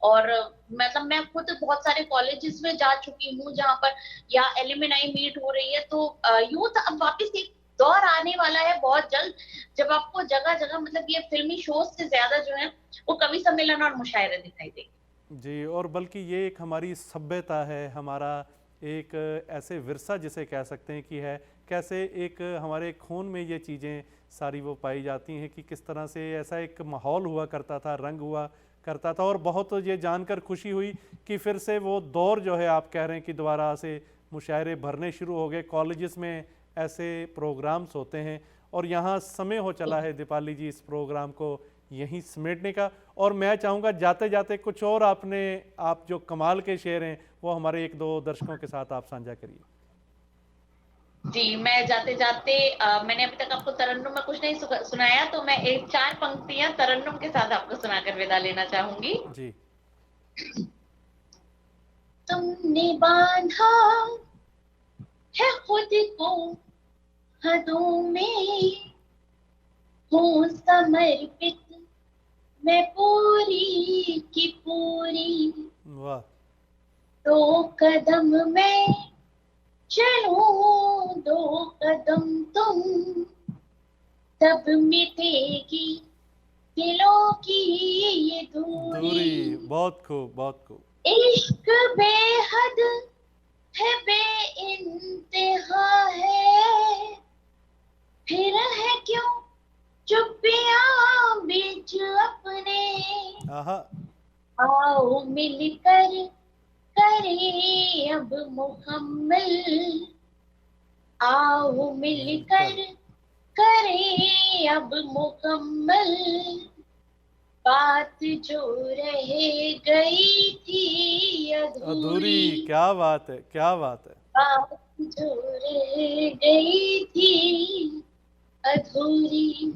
और मतलब मैं खुद बहुत सारे कॉलेजेस में जा चुकी हूँ जहाँ पर या एलुमनाई मीट हो रही है, तो यूथ अब वापस एक दौर आने वाला है बहुत जल्द जब आपको जगह जगह मतलब ये फिल्मी शोज से ज्यादा जो है वो कवि सम्मेलन और मुशायरे दिखाई देंगे। जी। और बल्कि ये एक हमारी सभ्यता है, हमारा एक ऐसे विरसा जिसे कह सकते हैं कि है, कैसे एक हमारे खून में ये चीज़ें सारी वो पाई जाती हैं कि किस तरह से ऐसा एक माहौल हुआ करता था, रंग हुआ करता था। और बहुत ये जानकर खुशी हुई कि फिर से वो दौर जो है, आप कह रहे हैं कि दोबारा से मुशायरे भरने शुरू हो गए, कॉलेजेस में ऐसे प्रोग्राम्स होते हैं। और यहाँ समय हो चला है दीपाली जी इस प्रोग्राम को यहीं समेटने का। और मैं चाहूँगा जाते जाते कुछ और आप जो कमाल के शेर हैं वो हमारे एक दो दर्शकों के साथ आप साझा करिए। जी, मैं जाते जाते मैंने अभी तक आपको तरन्नुम में कुछ नहीं सुनाया, तो मैं एक 4 पंक्तियां तरन्नुम के साथ आपको सुनाकर विदा लेना चाहूंगी। जी तुमने बांधा है खुद को हदों में, हूँ समर्पित मैं पूरी की पूरी, वाह। दो कदम मैं चलूं, दो कदम तुम, तब मिटेगी दिलों की ये दूरी। दूरी, बहुत खूब बहुत खूब। इश्क बेहद है, बेइंतहा है, फिर है क्यों चुप्पियां बीच अपने, आहा। आओ मिलकर करे अब मुकम्मल, आओ मिलकर। मिलकर करे अब मुकम्मल, बात जो रह गई थी अधूरी, अधूरी, क्या बात है, क्या बात है। बात जो रह गई थी अधूरी।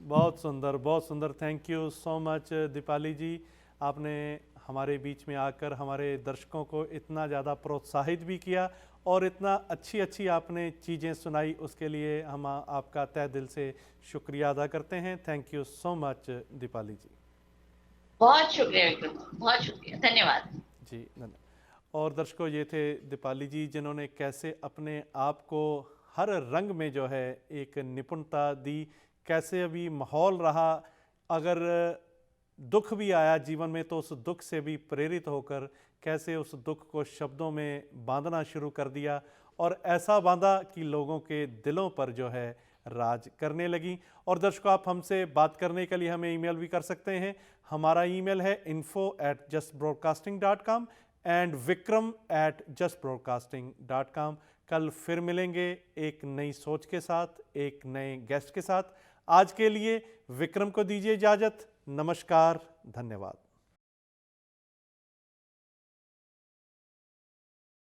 बहुत सुंदर, बहुत सुंदर। Thank you so much Deepali ji. आपने हमारे बीच में आकर हमारे दर्शकों को इतना ज़्यादा प्रोत्साहित भी किया और इतना अच्छी अच्छी आपने चीज़ें सुनाई, उसके लिए हम आपका तहे दिल से शुक्रिया अदा करते हैं। Thank you so much Deepali ji. बहुत शुक्रिया विक्रम, बहुत शुक्रिया, धन्यवाद। जी धन्यवाद। और दर्शकों, ये थे दीपाली जी जिन्होंने कैसे अपने आप को हर रंग में जो है एक निपुणता दी, कैसे अभी माहौल रहा, अगर दुख भी आया जीवन में तो उस दुख से भी प्रेरित होकर कैसे उस दुख को शब्दों में बांधना शुरू कर दिया और ऐसा बांधा कि लोगों के दिलों पर जो है राज करने लगी। और दर्शकों, आप हमसे बात करने के लिए हमें ईमेल भी कर सकते हैं। हमारा ईमेल है info@justbroadcasting.com एंड vikram@justbroadcasting.com। कल फिर मिलेंगे एक नई सोच के साथ, एक नए गेस्ट के साथ। आज के लिए विक्रम को दीजिए इजाज़त। नमस्कार, धन्यवाद।